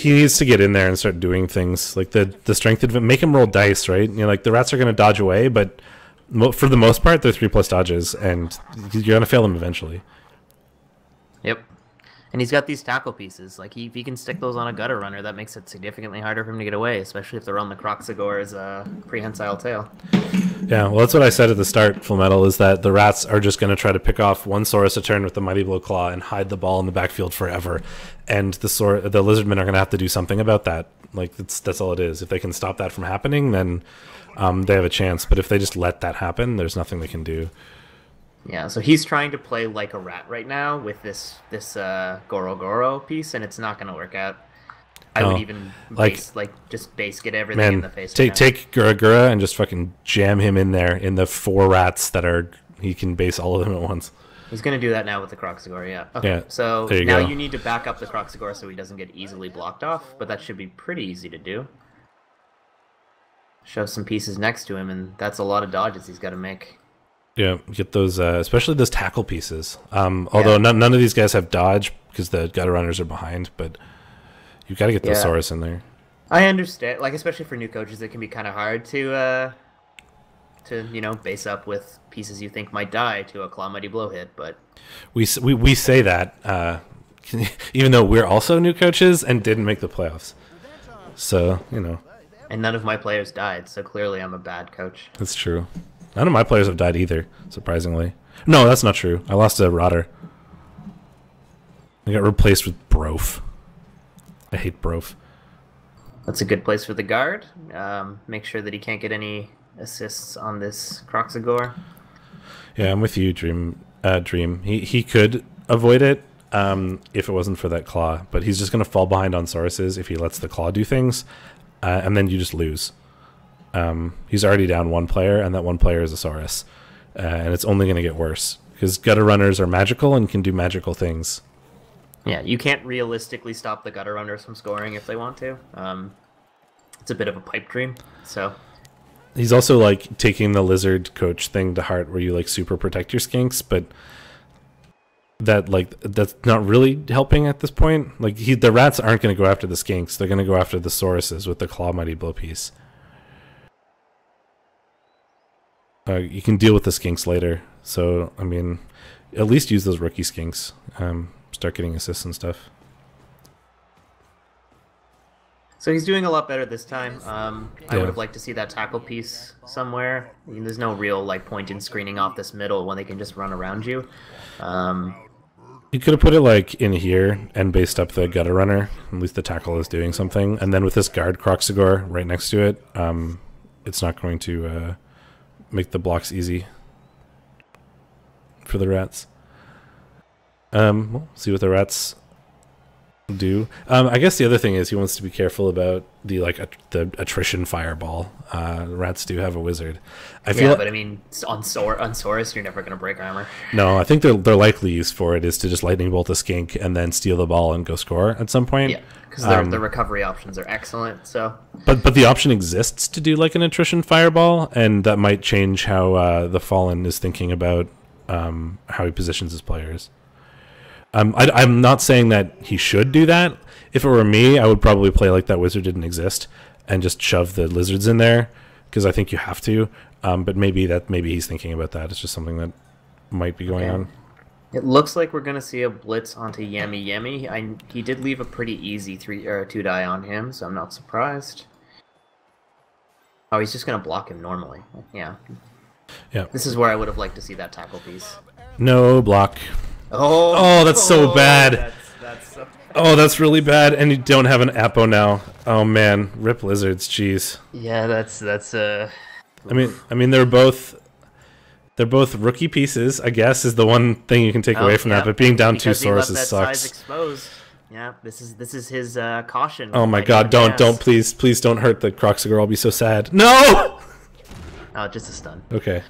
B: needs to get in there and start doing things like the strength advantage. Make him roll dice, right? Like the rats are going to dodge away, but for the most part, they're 3+ dodges, and you're going to fail them eventually.
C: Yep. And he's got these tackle pieces. Like if he can stick those on a Gutter Runner, that makes it significantly harder for him to get away, especially if they're on the Croxagor's prehensile tail. Yeah,
B: well, that's what I said at the start, Full Metal, is that the rats are just going to try to pick off 1 Saurus a turn with the Mighty Blow Claw and hide the ball in the backfield forever. And the Lizardmen are going to have to do something about that. Like that's all it is. If they can stop that from happening, then they have a chance. But if they just let that happen, there's nothing they can do.
C: Yeah, so he's trying to play like a rat right now with this Goro Goro piece, and it's not going to work out. I would even just base get everything in the face.
B: Take Gura Gura and just fucking jam him in there in the 4 rats that are. He can base all of them at once.
C: He's going to do that now with the Croxagor, yeah. Okay,
B: yeah,
C: so now you need to back up the Croxagor so he doesn't get easily blocked off, but that should be pretty easy to do. Shove some pieces next to him, and that's a lot of dodges he's got to make.
B: Yeah, get those, especially those tackle pieces. Although none of these guys have dodge because the gutter runners are behind, but you've got to get the Saurus in there.
C: I understand, like especially for new coaches, it can be kind of hard to base up with pieces you think might die to a Claw Mighty Blow hit. But
B: we say that even though we're also new coaches and didn't make the playoffs, so
C: And none of my players died, so clearly I'm a bad coach.
B: That's true. None of my players have died either, surprisingly. No, that's not true. I lost to Rotter. I got replaced with Brof. I hate Brof.
C: That's a good place for the guard. Make sure that he can't get any assists on this Croxagore.
B: Yeah, I'm with you, Dream. He could avoid it if it wasn't for that claw, but he's just going to fall behind on Sauruses if he lets the claw do things, and then you just lose. He's already down one player, and that one player is a Saurus, and it's only going to get worse because gutter runners are magical and can do magical things.
C: Yeah, you can't realistically stop the gutter runners from scoring if they want to. It's a bit of a pipe dream. So
B: he's also like taking the lizard coach thing to heart, where you like super protect your skinks, but that's not really helping at this point. Like the rats aren't going to go after the skinks; they're going to go after the Sauruses with the Claw Mighty Blow piece. You can deal with the skinks later, so I mean, at least use those rookie skinks. Start getting assists and stuff.
C: So he's doing a lot better this time. I would have liked to see that tackle piece somewhere. I mean, there's no real point in screening off this middle when they can just run around you.
B: You could have put it in here and based up the gutter runner. At least the tackle is doing something. And then with this guard Croxagore right next to it, it's not going to make the blocks easy for the rats. We'll see what the rats do. I guess the other thing is he wants to be careful about the attrition fireball. Rats do have a wizard. But
C: I mean, on Saurus, you're never going to break armor.
B: No, I think their likely use for it is to just lightning bolt a skink and then steal the ball and go score at some point.
C: Yeah, because the recovery options are excellent. So,
B: but the option exists to do an attrition fireball, and that might change how the Fallen is thinking about how he positions his players. I'm not saying that he should do that. If it were me, I would probably play like that wizard didn't exist and just shove the lizards in there because I think you have to. But maybe he's thinking about that. It's just something that might be going on.
C: It looks like we're going to see a blitz onto Yemi Yemi. He did leave a pretty easy 2 die on him, so I'm not surprised. Oh, he's just going to block him normally. Yeah. This is where I would have liked to see that tackle piece.
B: No block. Oh, that's so bad.
C: That's so bad.
B: Oh, that's really bad. And you don't have an Apo now. Oh man, rip lizards. Jeez.
C: Yeah, that's.
B: I mean, they're both rookie pieces. I guess is the one thing you can take away from that. But being down
C: because
B: 2 Sauruses sucks.
C: Size exposed. Yeah, this is his caution.
B: Oh my God! Don't please don't hurt the Croxagore. I'll be so sad. No.
C: Oh, just a stun.
B: Okay.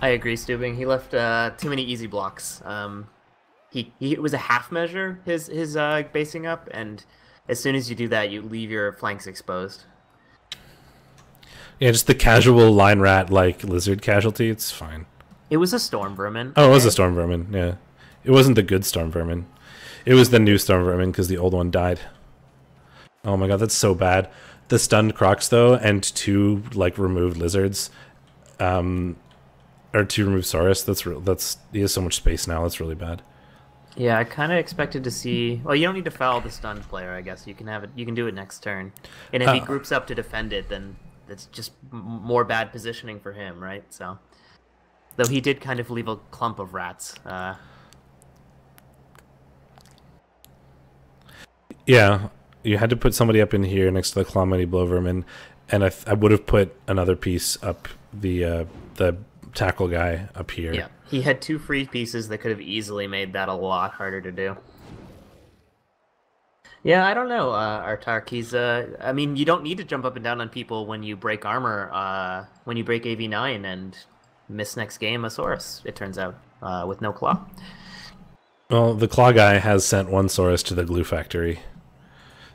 C: I agree, Stubing. He left too many easy blocks. It was a half measure, his basing up, and as soon as you do that, you leave your flanks exposed.
B: Yeah, just the casual line rat lizard casualty. It's fine.
C: It was a storm vermin.
B: Oh, it was a storm vermin. Yeah, it wasn't the good storm vermin. It was the new storm vermin because the old one died. Oh my God, that's so bad. The stunned Crocs though, and 2 removed lizards. Or 2 remove Saurus. He has so much space now. That's really bad.
C: Yeah, I kind of expected to see. Well, you don't need to foul the stunned player. I guess you can have it. You can do it next turn. And if he groups up to defend it, then it's just more bad positioning for him, right? So, though he did kind of leave a clump of rats.
B: Yeah, you had to put somebody up in here next to the Claw Mighty Blow vermin, and I would have put another piece up the tackle guy up here.
C: Yeah, he had 2 free pieces that could have easily made that a lot harder to do. Yeah, I don't know, Artark. He's I mean, you don't need to jump up and down on people when you break armor, when you break AV9 and miss next game a Saurus, it turns out, with no claw.
B: Well, the claw guy has sent 1 Saurus to the glue factory.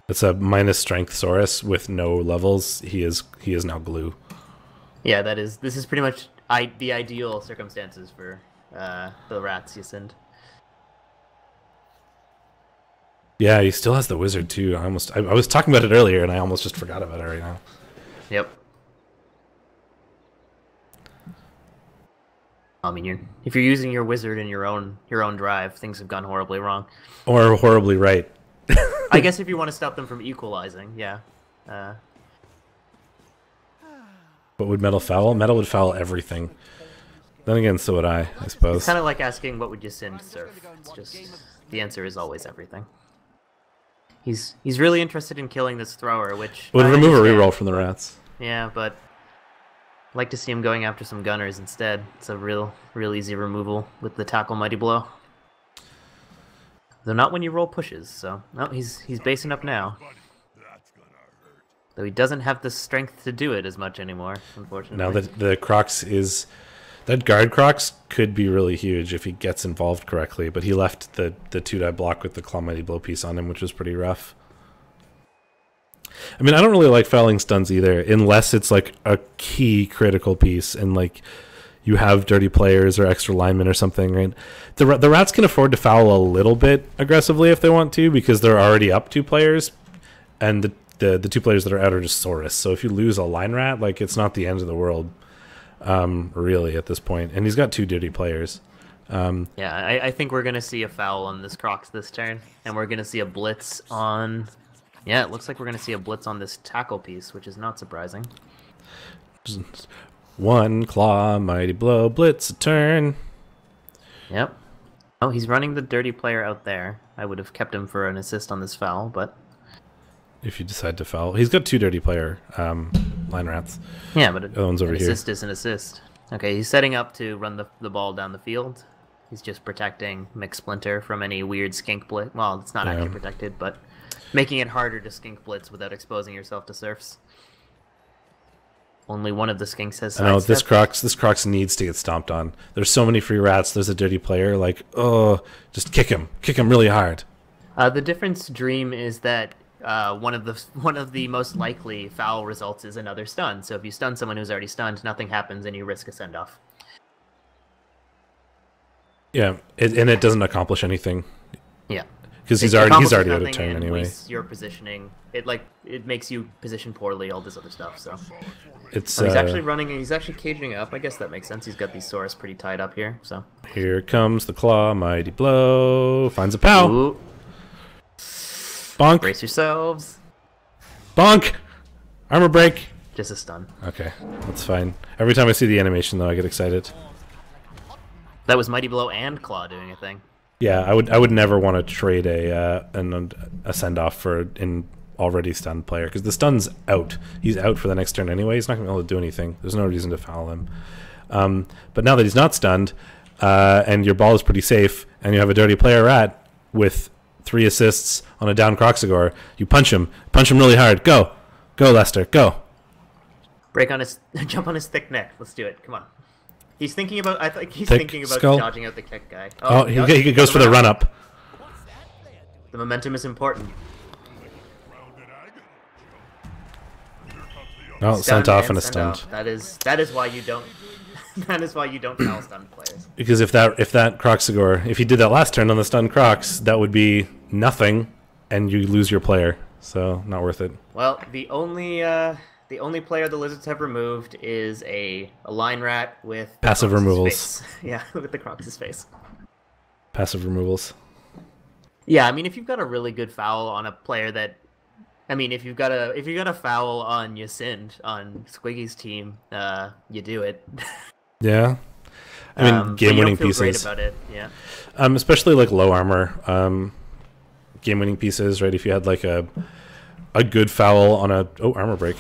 B: It's a minus strength Saurus with no levels. He is now glue.
C: Yeah, this is pretty much the ideal circumstances for the rats you send.
B: Yeah, he still has the wizard too. I was talking about it earlier and I almost just forgot about it right now.
C: Yep. I mean, if you're using your wizard in your own drive, things have gone horribly wrong.
B: Or horribly right.
C: I guess if you want to stop them from equalizing, yeah.
B: But would metal foul? Metal would foul everything. Then again, so would I suppose.
C: It's kind of like asking what would you send Surf. It's just the answer is always everything. He's really interested in killing this thrower, which
B: Would
C: I
B: remove a
C: understand.
B: reroll from the rats.
C: Yeah, but I'd like to see him going after some gunners instead. It's a real easy removal with the tackle mighty blow. Though not when you roll pushes, so no, he's basing up now. Though he doesn't have the strength to do it as much anymore, unfortunately.
B: Now that the Crocs is... That guard Crocs could be really huge if he gets involved correctly, but he left the 2-die block with the Claw Mighty Blow piece on him, which was pretty rough. I mean, I don't really like fouling stuns either, unless it's like a key critical piece and like you have dirty players or extra linemen or something, right? The rats can afford to foul a little bit aggressively if they want to, because they're already up 2 players, and the 2 players that are out are just Saurus. So if you lose a line rat, like, it's not the end of the world, really, at this point. And he's got 2 dirty players.
C: Yeah, I think we're going to see a foul on this Crocs this turn, and we're going to see a blitz on... Yeah, it looks like we're going to see a blitz on this tackle piece, which is not surprising.
B: 1 Claw Mighty Blow, blitz a turn.
C: Yep. Oh, he's running the dirty player out there. I would have kept him for an assist on this foul, but...
B: If you decide to foul. He's got 2 dirty player line rats.
C: Yeah, but
B: the other one's over
C: an
B: here.
C: assist is an assist. Okay, he's setting up to run the ball down the field. He's just protecting McSplinter from any weird skink blitz. Well, it's not actually protected, but making it harder to skink blitz without exposing yourself to surfs. Only one of the skinks has
B: I know, this
C: sidestep.
B: Crocs needs to get stomped on. There's so many free rats. There's a dirty player. Like, oh, just kick him really hard.
C: The difference, Dream, is that one of the most likely foul results is another stun. So if you stun someone who's already stunned, nothing happens, and you risk a send off.
B: Yeah, and it doesn't accomplish anything.
C: Yeah,
B: because he's already out of turn anyway.
C: Your positioning, it makes you position poorly. All this other stuff. So
B: it's
C: he's actually running. He's actually caging up. I guess that makes sense. He's got these Saurus pretty tied up here. So
B: here comes the Claw Mighty Blow. Finds a pow.
C: Ooh.
B: Bonk.
C: Brace yourselves.
B: Bonk. Armor break.
C: Just a stun.
B: Okay, that's fine. Every time I see the animation, though, I get excited.
C: That was Mighty Blow and Claw doing a thing.
B: Yeah, I would never want to trade a send off for an already stunned player, because the stun's out. He's out for the next turn anyway. He's not going to be able to do anything. There's no reason to foul him. But now that he's not stunned, and your ball is pretty safe, and you have a dirty player rat with 3 assists on a down Croxagore, you punch him really hard. Go, Lester, go.
C: Break on his, jump on his thick neck. Let's do it. Come on. He's thinking about. I think he's
B: Thick
C: thinking about
B: skull.
C: dodging out the kick guy.
B: Oh, he goes for the run up.
C: The momentum is important.
B: Oh, sent off and a
C: send
B: stunned.
C: off. That is why you don't. That is why you don't foul stunned players.
B: Because if that Croxagore, if he did that last turn on the stunned Crocs, that would be nothing, and you lose your player. So not worth it.
C: Well, the only player the Lizards have removed is a line rat with
B: passive removals.
C: Face. Yeah, with the Crocs' face.
B: Passive removals.
C: Yeah, I mean, if you've got a really good foul on a player that, I mean, if you've got a foul on Yacind on Squiggy's team, you do it.
B: Yeah, I mean, game-winning pieces.
C: Great about it, yeah.
B: Especially like low armor, game-winning pieces, right? If you had like a good foul on a armor break.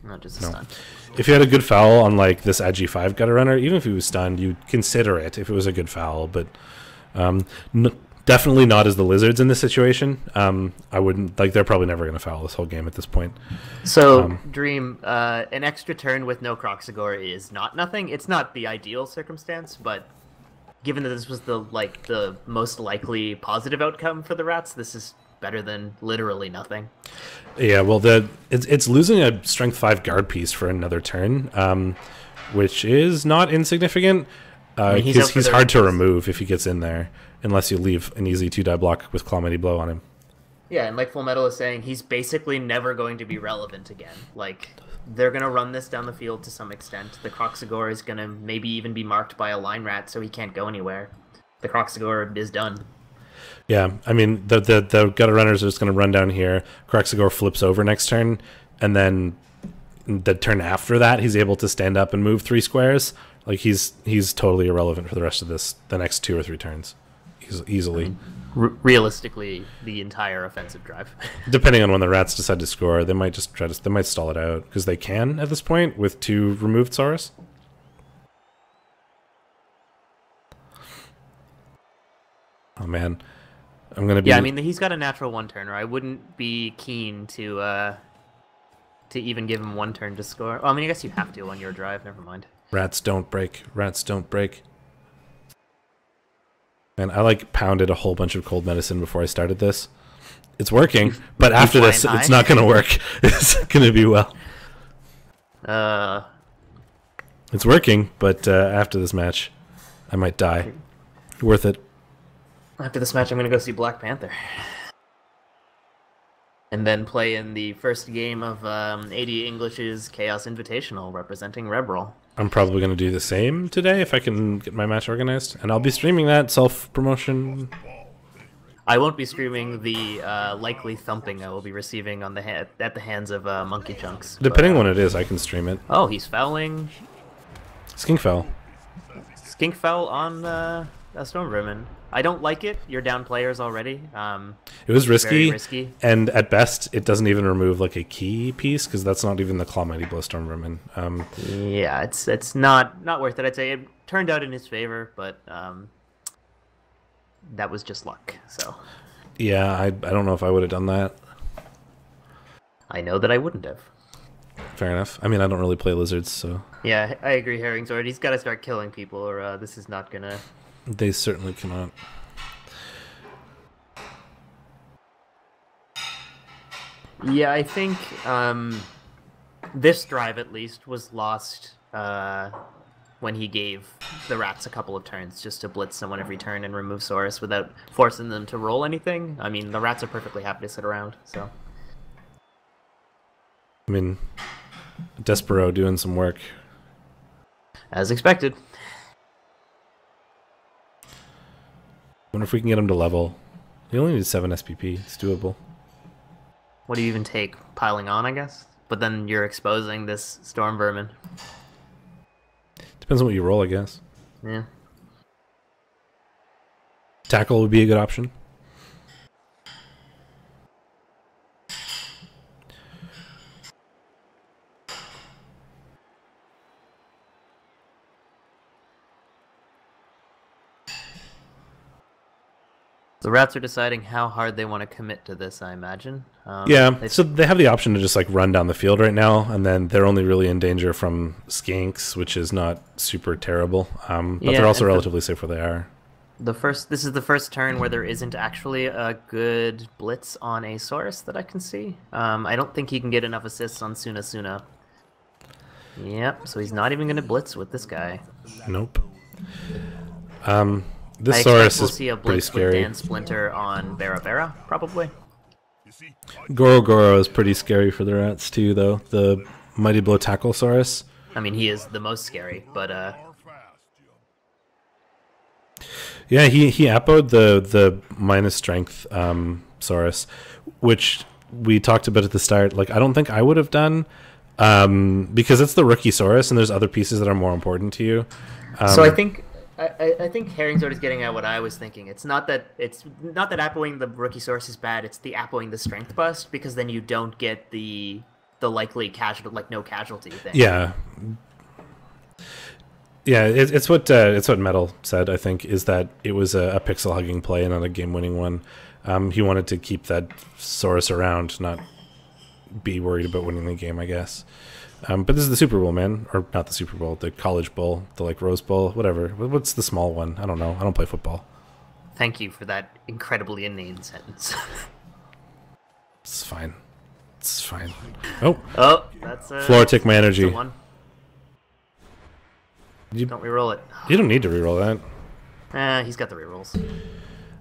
C: Not just a stun.
B: If you had a good foul on like this Agi 5 gutter runner, even if he was stunned, you'd consider it if it was a good foul. But definitely not as the Lizards in this situation. I wouldn't, like, they're probably never going to foul this whole game at this point.
C: So, Dream, an extra turn with no Croxagore is not nothing. It's not the ideal circumstance, but given that this was the most likely positive outcome for the Rats, this is better than literally nothing.
B: Yeah, well, it's losing a strength 5 guard piece for another turn, which is not insignificant. He's hard to remove if he gets in there, unless you leave an easy 2-die block with Claw Mighty Blow on him.
C: Yeah, and like Full Metal is saying, he's basically never going to be relevant again. Like, they're going to run this down the field to some extent. The Kroxigor is going to maybe even be marked by a Line Rat, so he can't go anywhere. The Kroxigor is done. Yeah,
B: I mean, the gutter runners are just going to run down here. Kroxigor flips over next turn, and then the turn after that, he's able to stand up and move 3 squares. Like, he's totally irrelevant for the rest of the next 2 or 3 turns. Easily.
C: Realistically, the entire offensive drive.
B: Depending on when the Rats decide to score, they might just they might stall it out, because they can at this point with 2 removed Saurus. Oh man, I'm gonna be.
C: Yeah, I mean, he's got a natural 1-turner. I wouldn't be keen to even give him 1 turn to score. Well, I mean, I guess you have to on your drive. Never mind.
B: Rats don't break. Rats don't break. Man, I pounded a whole bunch of cold medicine before I started this. It's working, but after this, it's not going to work. It's going to be well. It's working, but after this match, I might die. Worth it.
C: After this match, I'm going to go see Black Panther. And then play in the first game of AD English's Chaos Invitational, representing REBBRL.
B: I'm probably going to do the same today if I can get my match organized. And I'll be streaming that, self-promotion.
C: I won't be streaming the likely thumping I will be receiving on at the hands of Monkey Chunks.
B: Depending on what it is, I can stream it.
C: Oh, he's fouling.
B: Skink foul.
C: Skink foul on a Stormvermin. I don't like it. You're down players already.
B: It was risky,
C: very risky,
B: and at best, it doesn't even remove like a key piece because that's not even the Claw Mighty Blow Stormvermin.
C: Yeah, it's not worth it. I'd say it turned out in his favor, but that was just luck. So
B: yeah, I don't know if I would have done that.
C: I know that I wouldn't have.
B: Fair enough. I mean, I don't really play lizards, so
C: yeah, I agree. Herring's he's got to start killing people, or this is not gonna.
B: They certainly cannot.
C: Yeah, I think this drive at least was lost when he gave the Rats a couple of turns just to blitz someone every turn and remove Saurus without forcing them to roll anything. I mean, the Rats are perfectly happy to sit around, so.
B: I mean, Despero doing some work.
C: As expected.
B: Wonder if we can get him to level. He only needs 7 SPP. It's doable.
C: What do you even take? Piling on, I guess? But then you're exposing this Stormvermin.
B: Depends on what you roll, I guess.
C: Yeah.
B: Tackle would be a good option.
C: The Rats are deciding how hard they want to commit to this, I imagine.
B: Yeah, so they have the option to just run down the field right now, and then they're only really in danger from skinks, which is not super terrible. But they're also relatively safe where they are.
C: This is the first turn where there isn't actually a good blitz on a Saurus that I can see. I don't think he can get enough assists on Suna. Yep, so he's not even going to blitz with this guy.
B: Nope. This Saurus is
C: see a
B: pretty
C: blitz with
B: scary.
C: Dan Splinter on Vera, probably.
B: Goro is pretty scary for the Rats too, though. The Mighty Blow Tackle Saurus.
C: I mean, he is the most scary, but
B: yeah, he appoed the minus strength Saurus, which we talked about at the start. I don't think I would have done because it's the rookie Saurus, and there's other pieces that are more important to you.
C: So I think Herring's is getting at what I was thinking. It's not that appoing the rookie Saurus is bad. It's the appoing the strength bust, because then you don't get the likely no casualty thing.
B: Yeah. Yeah, it's what Metal said. I think is that it was a pixel hugging play and not a game winning one. He wanted to keep that Saurus around, not be worried about winning the game, I guess. But this is the Super Bowl, man. Or not the Super Bowl, the College Bowl, the Rose Bowl, whatever. What's the small one? I don't know. I don't play football.
C: Thank you for that incredibly inane sentence.
B: It's fine. It's fine. Oh,
C: Oh, that's
B: floor tick my energy.
C: that's a one. Don't reroll it.
B: You don't need to reroll that.
C: He's got the rerolls.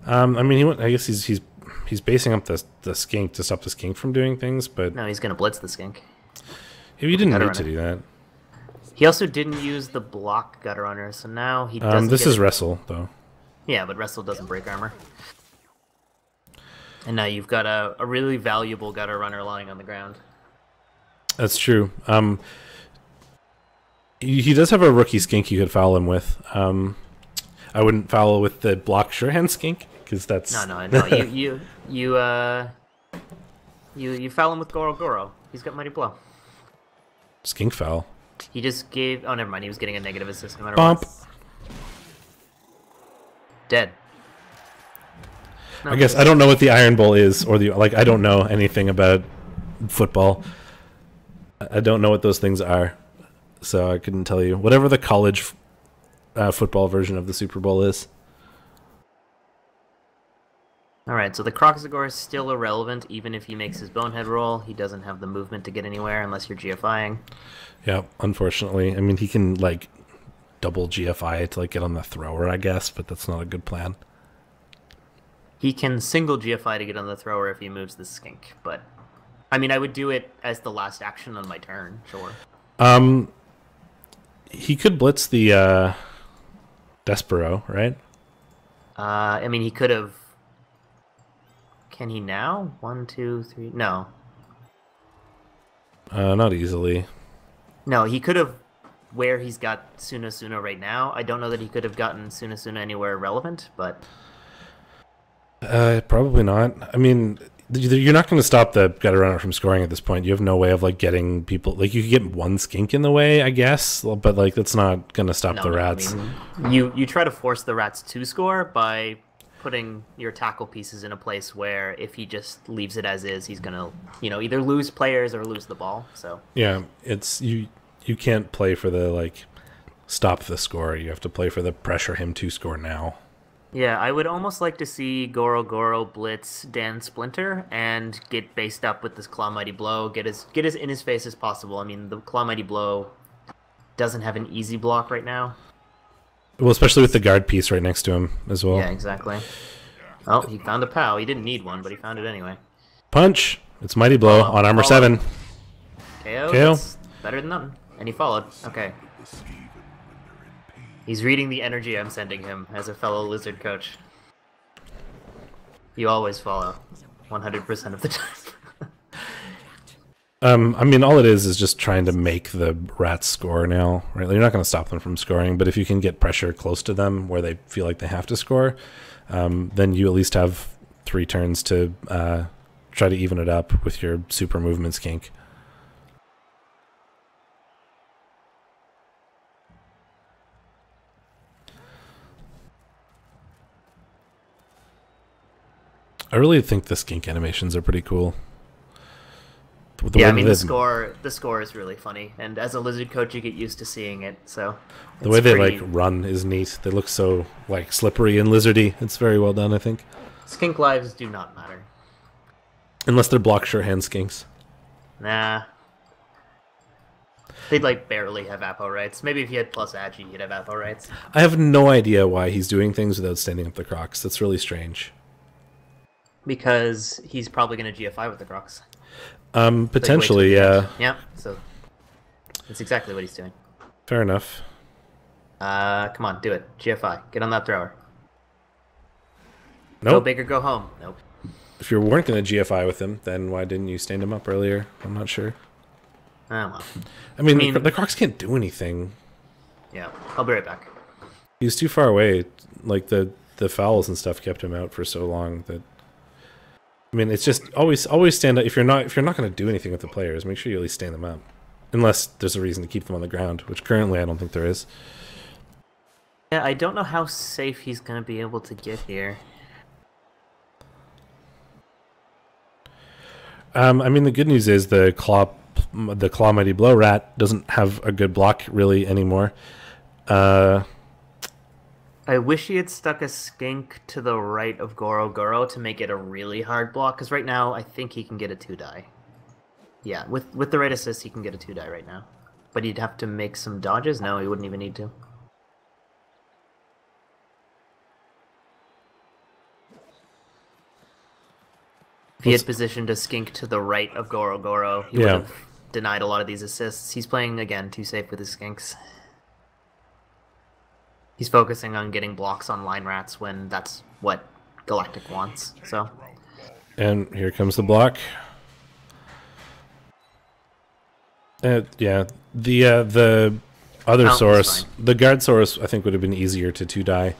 B: I mean, I guess he's basing up the skink to stop the skink from doing things, but
C: No, he's gonna blitz the skink.
B: you didn't
C: Gutter
B: need to
C: runner.
B: do that.
C: He also didn't use the block gutter runner, so now he doesn't.
B: This
C: get
B: is
C: it.
B: wrestle though.
C: Yeah, but wrestle doesn't break armor. And now you've got a really valuable gutter runner lying on the ground.
B: That's true. He does have a rookie skink you could foul him with. I wouldn't foul with the block surehand skink because that's
C: No. You foul him with Goro Goro. He's got Mighty Blow.
B: skink foul.
C: He just gave. Oh, never mind. He was getting a negative assist no matter
B: Bump.
C: what. Dead. No,
B: I guess I don't know what the Iron Bowl is, or the I don't know anything about football. I don't know what those things are, so I couldn't tell you. Whatever the college football version of the Super Bowl is.
C: Alright, so the Croxagore is still irrelevant, even if he makes his Bonehead roll. He doesn't have the movement to get anywhere unless you're GFIing.
B: Yeah, unfortunately. I mean, he can double GFI to get on the thrower, I guess, but that's not a good plan.
C: He can single GFI to get on the thrower if he moves the skink, but I mean, I would do it as the last action on my turn, sure.
B: He could blitz the Despero, right?
C: I mean, he could have. Can he now? 1, 2, 3. No.
B: Not easily.
C: No, he could have where he's got Suna right now. I don't know that he could have gotten Suna anywhere relevant, but.
B: Probably not. I mean, you're not going to stop the gutter runner from scoring at this point. You have no way of getting people. You could get one skink in the way, I guess, but that's not going to stop the rats.
C: I mean, you try to force the rats to score by putting your tackle pieces in a place where if he just leaves it as is, he's gonna either lose players or lose the ball. So
B: yeah, it's you can't play for the stop the score. You have to play for the pressure him to score now.
C: yeah, I would almost like to see Goro Goro blitz Dan Splinter and get based up with this Claw Mighty Blow. Get as in his face as possible. I mean, the Claw Mighty Blow doesn't have an easy block right now.
B: Well, especially with the guard piece right next to him as well.
C: Yeah, exactly. Oh, he found a POW. He didn't need one, but he found it anyway.
B: Punch! It's Mighty Blow on armor 7.
C: KO?
B: KO.
C: That's better than nothing. And he followed. Okay. He's reading the energy I'm sending him as a fellow lizard coach. You always follow. 100% of the time.
B: I mean, all it is just trying to make the rats score now, right? You're not going to stop them from scoring, but if you can get pressure close to them where they feel like they have to score, then you at least have 3 turns to try to even it up with your super movement skink. I really think the skink animations are pretty cool.
C: Yeah, I mean, the score is really funny, and as a lizard coach, you get used to seeing it. So
B: the way they run is neat. They look so slippery and lizardy. It's very well done, I think.
C: Skink lives do not matter,
B: unless they're block surehand skinks.
C: Nah, they'd barely have Apo rights. Maybe if he had plus Agi, he'd have Apo rights.
B: I have no idea why he's doing things without standing up the Crocs. That's really strange.
C: Because he's probably going to GFI with the Crocs.
B: Potentially, yeah.
C: Yeah, so that's exactly what he's doing.
B: Fair enough.
C: Come on, do it. GFI. Get on that thrower.
B: Nope.
C: Go big or go home. Nope.
B: If you weren't going to GFI with him, then why didn't you stand him up earlier? I'm not sure.
C: Oh, well.
B: I mean, the Crocs can't do anything.
C: Yeah, I'll be right back.
B: He was too far away. The fouls and stuff kept him out for so long that... I mean, it's just always stand up. If you're not going to do anything with the players, make sure you at least stand them up, unless there's a reason to keep them on the ground, which currently I don't think there is.
C: Yeah, I don't know how safe he's going to be able to get here.
B: I mean, the good news is the Claw Mighty Blow Rat doesn't have a good block really anymore.
C: I I wish he had stuck a skink to the right of Goro Goro to make it a really hard block, because right now I think he can get a 2-die. Yeah, with the right assist he can get a 2-die right now. But he'd have to make some dodges? No, he wouldn't even need to. If he had positioned a skink to the right of Goro Goro, he would have denied a lot of these assists. He's playing, again, too safe with his skinks. He's focusing on getting blocks on line rats when that's what Galactic wants. So,
B: and here comes the block. Yeah, the other source, the guard source, I think would have been easier to 2-die,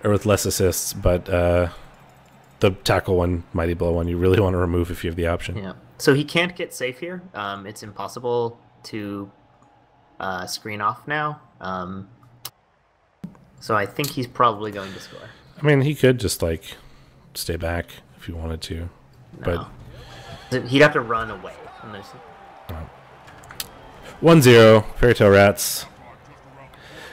B: or with less assists. But the tackle one, mighty blow one, you really want to remove if you have the option.
C: Yeah. So he can't get safe here. It's impossible to screen off now. So I think he's probably going to score.
B: I mean, he could just, like, stay back if he wanted to.
C: No. But he'd have to run away. And there's...
B: 1-0, Fairy Tale Rats.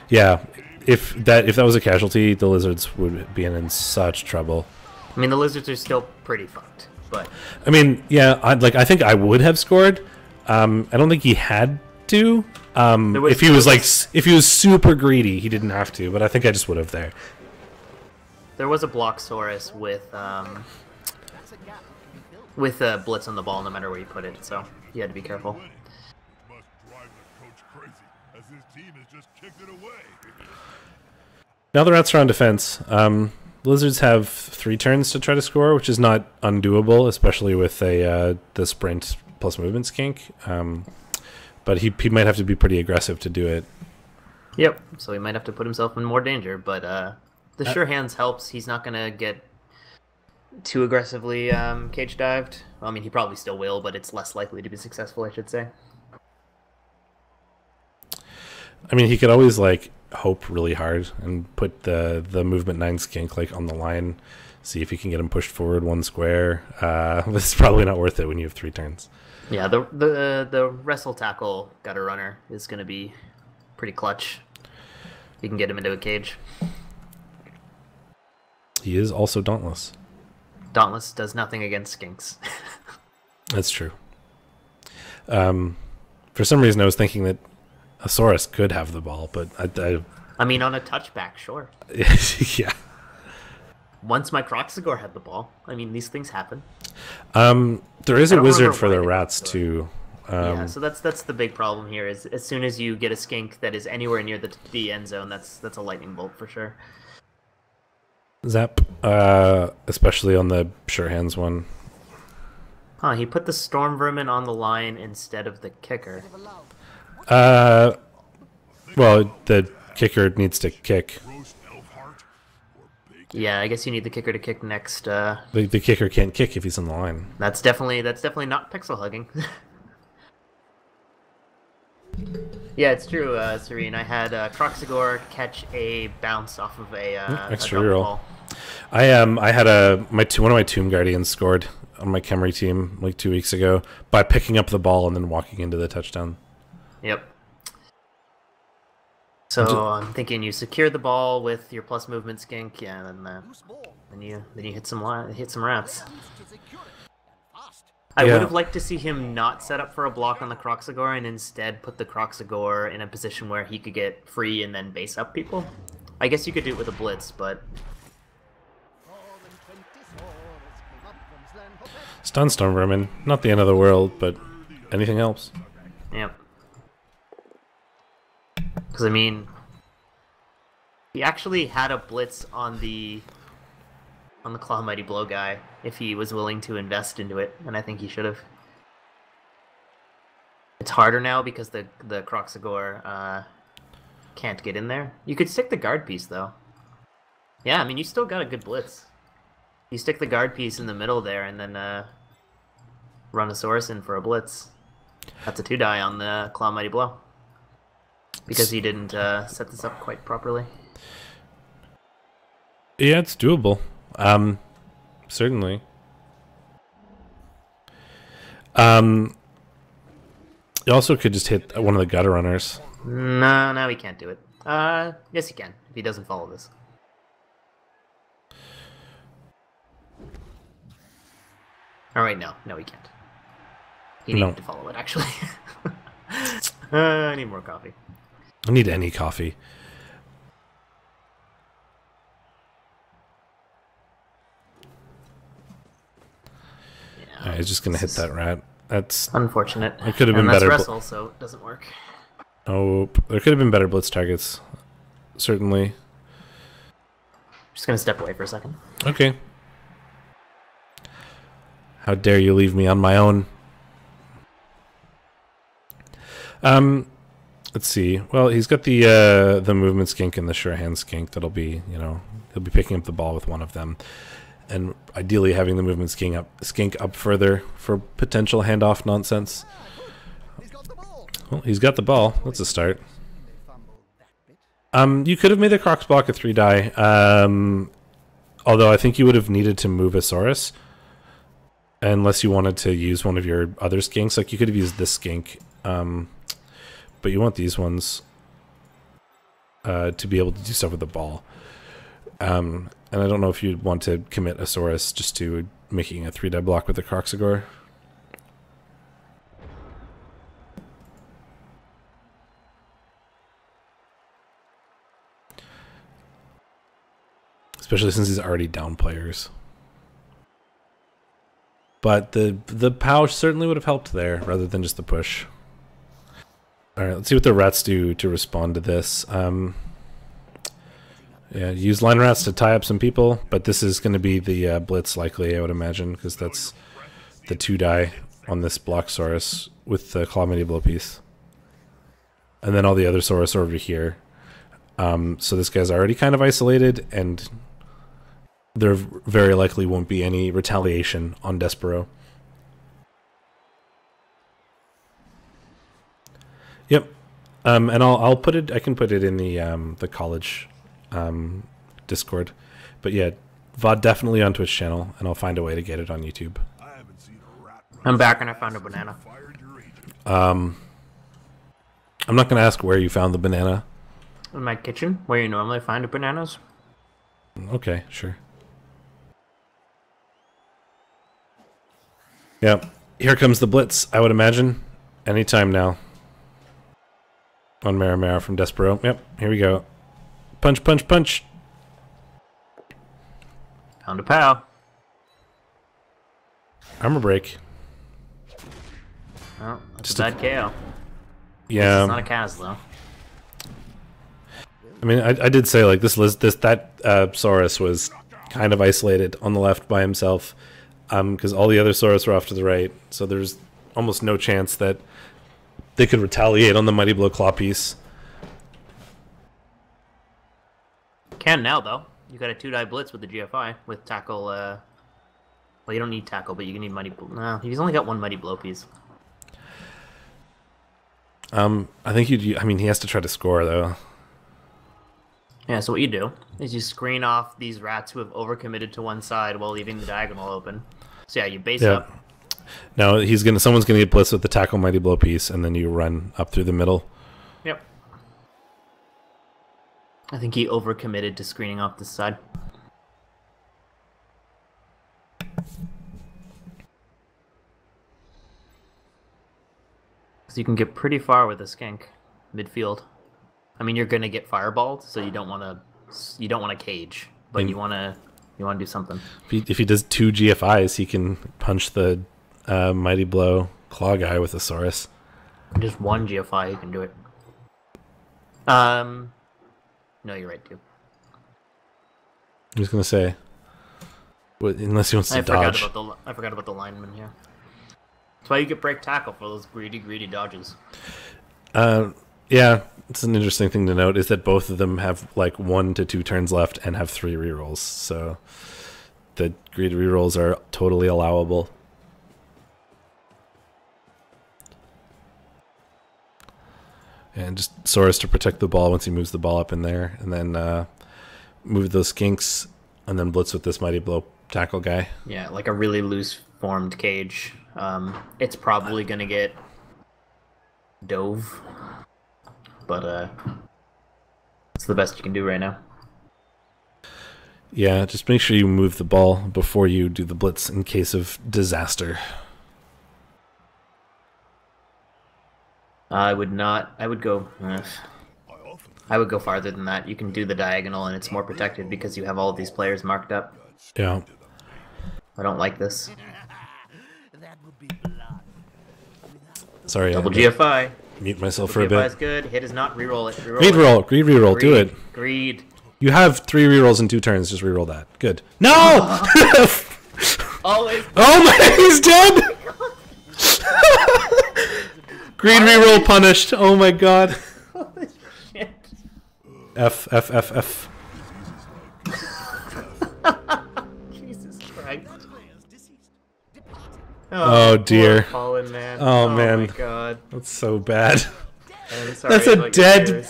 B: Yeah, if that was a casualty, the Lizards would be in such trouble.
C: I mean, the Lizards are still pretty fucked, but...
B: I mean, yeah, I think I would have scored. I don't think he had to. If he was super greedy, he didn't have to, but I think I just would have there.
C: There was a Blocksaurus with a blitz on the ball no matter where you put it, so you had to be careful.
A: Must drive the coach crazy, as his team has just kicked it away.
B: Now the Rats are on defense. Lizards have 3 turns to try to score, which is not undoable, especially with the sprint plus movement skink. But he might have to be pretty aggressive to do it.
C: Yep, so he might have to put himself in more danger, but the sure hands helps. He's not going to get too aggressively cage dived. Well, I mean, he probably still will, but it's less likely to be successful, I should say.
B: I mean, he could always, like, hope really hard and put the movement 9 skink, like, on the line, see if he can get him pushed forward 1 square. It's probably not worth it when you have 3 turns.
C: Yeah, the wrestle tackle gutter runner is going to be pretty clutch. You can get him into a cage.
B: He is also dauntless.
C: Dauntless does nothing against skinks.
B: That's true. For some reason, I was thinking that a Saurus could have the ball, but
C: I mean, on a touchback, sure.
B: Yeah.
C: Once my Croxagore had the ball, I mean, these things happen.
B: There is a wizard for the Rats too.
C: Yeah, so that's the big problem here. Is as soon as you get a skink that is anywhere near the end zone, that's a lightning bolt for sure.
B: Zap, especially on the sure hands one.
C: Huh? He put the storm vermin on the line instead of the kicker.
B: Well, the kicker needs to kick.
C: Yeah, I guess you need the kicker to kick next.
B: The kicker can't kick if he's on the line.
C: That's definitely not pixel hugging. Yeah, it's true, Serene. I had Croxagore catch a bounce off of a
B: extra
C: a
B: reroll.
C: ball.
B: I had one of my Tomb Guardians scored on my Khemri team like 2 weeks ago by picking up the ball and then walking into the touchdown.
C: Yep. So I'm thinking you secure the ball with your plus movement skink, yeah, and then you hit some rats. I would have liked to see him not set up for a block on the Croxagore and instead put the Croxagore in a position where he could get free and then base up people. I guess you could do it with a blitz, but
B: Stun Storm Vermin, not the end of the world, but anything helps.
C: Yep. Because, I mean, he actually had a blitz on the Claw Mighty Blow guy if he was willing to invest into it, and I think he should have. It's harder now because the Croxagore can't get in there. You could stick the guard piece, though. Yeah, I mean, you still got a good blitz. You stick the guard piece in the middle there and then run a Saurus in for a blitz. That's a 2-die on the Claw Mighty Blow. Because he didn't set this up quite properly.
B: Yeah, it's doable. Certainly. You also could just hit one of the gutter runners.
C: No, he can't do it. Yes, he can, if he doesn't follow this. All right, no, he can't. He
B: No.
C: needed to follow it, actually. I need more coffee.
B: I need any coffee.
C: Yeah,
B: Alright, he's just gonna hit that rat. That's
C: unfortunate.
B: It could have been
C: and that's
B: better.
C: wrestle, so it doesn't work.
B: Oh, there could have been better blitz targets. Certainly.
C: Just gonna step away for a second.
B: Okay. How dare you leave me on my own? Let's see. Well, he's got the movement skink and the sure hand skink. That'll be, he'll be picking up the ball with one of them, and ideally having the movement skink up further for potential handoff nonsense. Well, he's got the ball. That's a start. You could have made the Crocs block a 3-die. Although I think you would have needed to move a Saurus. Unless you wanted to use one of your other skinks. Like, you could have used this skink. But you want these ones to be able to do stuff with the ball. And I don't know if you'd want to commit a Saurus just to making a 3-die block with the Croxagore. Especially since he's already down players. But the POW certainly would have helped there, rather than just the push. Alright, let's see what the rats do to respond to this. Yeah, use line rats to tie up some people, but this is going to be the blitz likely, I would imagine, because that's the 2-die on this block Saurus with the Claw Mighty Blow piece. And then all the other Saurus are over here. So this guy's already kind of isolated, and there very likely won't be any retaliation on Despero. Yep. And I'll put it. I can put it in the college Discord. But yeah, VOD definitely on Twitch channel, and I'll find a way to get it on YouTube.
C: I'm back and I found a banana.
B: I'm not gonna ask where you found the banana.
C: In my kitchen, where you normally find the bananas.
B: Okay, sure. Yep. Here comes the blitz, I would imagine. Anytime now. On Maramara from Despero. Yep, here we go. Punch, punch, punch.
C: Found a POW.
B: Armor break.
C: Oh, that's
B: Just
C: a bad KO.
B: Yeah.
C: It's not a Kaz, though.
B: I mean, I did say, like, that Saurus was kind of isolated on the left by himself. Because all the other Saurus were off to the right. So there's almost no chance that they could retaliate on the Mighty Blow Claw piece.
C: Can now, though. You got a 2-die blitz with the GFI with tackle. Well, you don't need tackle, but you can need Mighty Blow. No, he's only got one Mighty Blow piece.
B: I think he has to try to score, though.
C: Yeah, so what you do is you screen off these rats who have overcommitted to one side while leaving the diagonal open. So yeah, you base up.
B: Now someone's gonna get blitzed with the tackle Mighty Blow piece, and then you run up through the middle.
C: Yep. I think he overcommitted to screening off this side. So you can get pretty far with a skink midfield. I mean, you're gonna get fireballed, so you don't want to cage, but you want to do something.
B: If he does 2 GFIs, he can punch the Mighty Blow Claw guy with a Saurus.
C: Just one GFI, you can do it. No, you're right too.
B: I was gonna say, unless he wants to dodge.
C: I forgot about the lineman here. That's why you get break tackle for those greedy dodges.
B: Yeah, it's an interesting thing to note is that both of them have like 1 to 2 turns left and have 3 rerolls. So the greedy rerolls are totally allowable. And just Saurus to protect the ball once he moves the ball up in there, and then move those skinks, and then blitz with this Mighty Blow tackle guy.
C: Yeah, like a really loose formed cage. It's probably gonna get dove, but it's the best you can do right now.
B: Yeah, just make sure you move the ball before you do the blitz in case of disaster.
C: I would not. I would go. I would go farther than that. You can do the diagonal, and it's more protected because you have all of these players marked up.
B: Yeah.
C: I don't like this.
D: That would be blood.
B: Sorry.
C: Double GFI.
B: Mute myself
C: Double
B: for a
C: GFI
B: bit.
C: is good. Hit is not. Reroll it.
B: Reroll. Greed reroll. Do it.
C: Greed.
B: You have 3 rerolls in 2 turns. Just reroll that. Good. No!
C: Always.
B: Oh my, he's dead! Greed reroll punished. Oh my god.
C: Holy shit.
B: F.
C: Jesus Christ.
B: Oh dear.
C: Poor Colin, man.
B: Oh, man.
C: my god.
B: That's so bad.
C: I'm sorry
B: That's a
C: about your tears.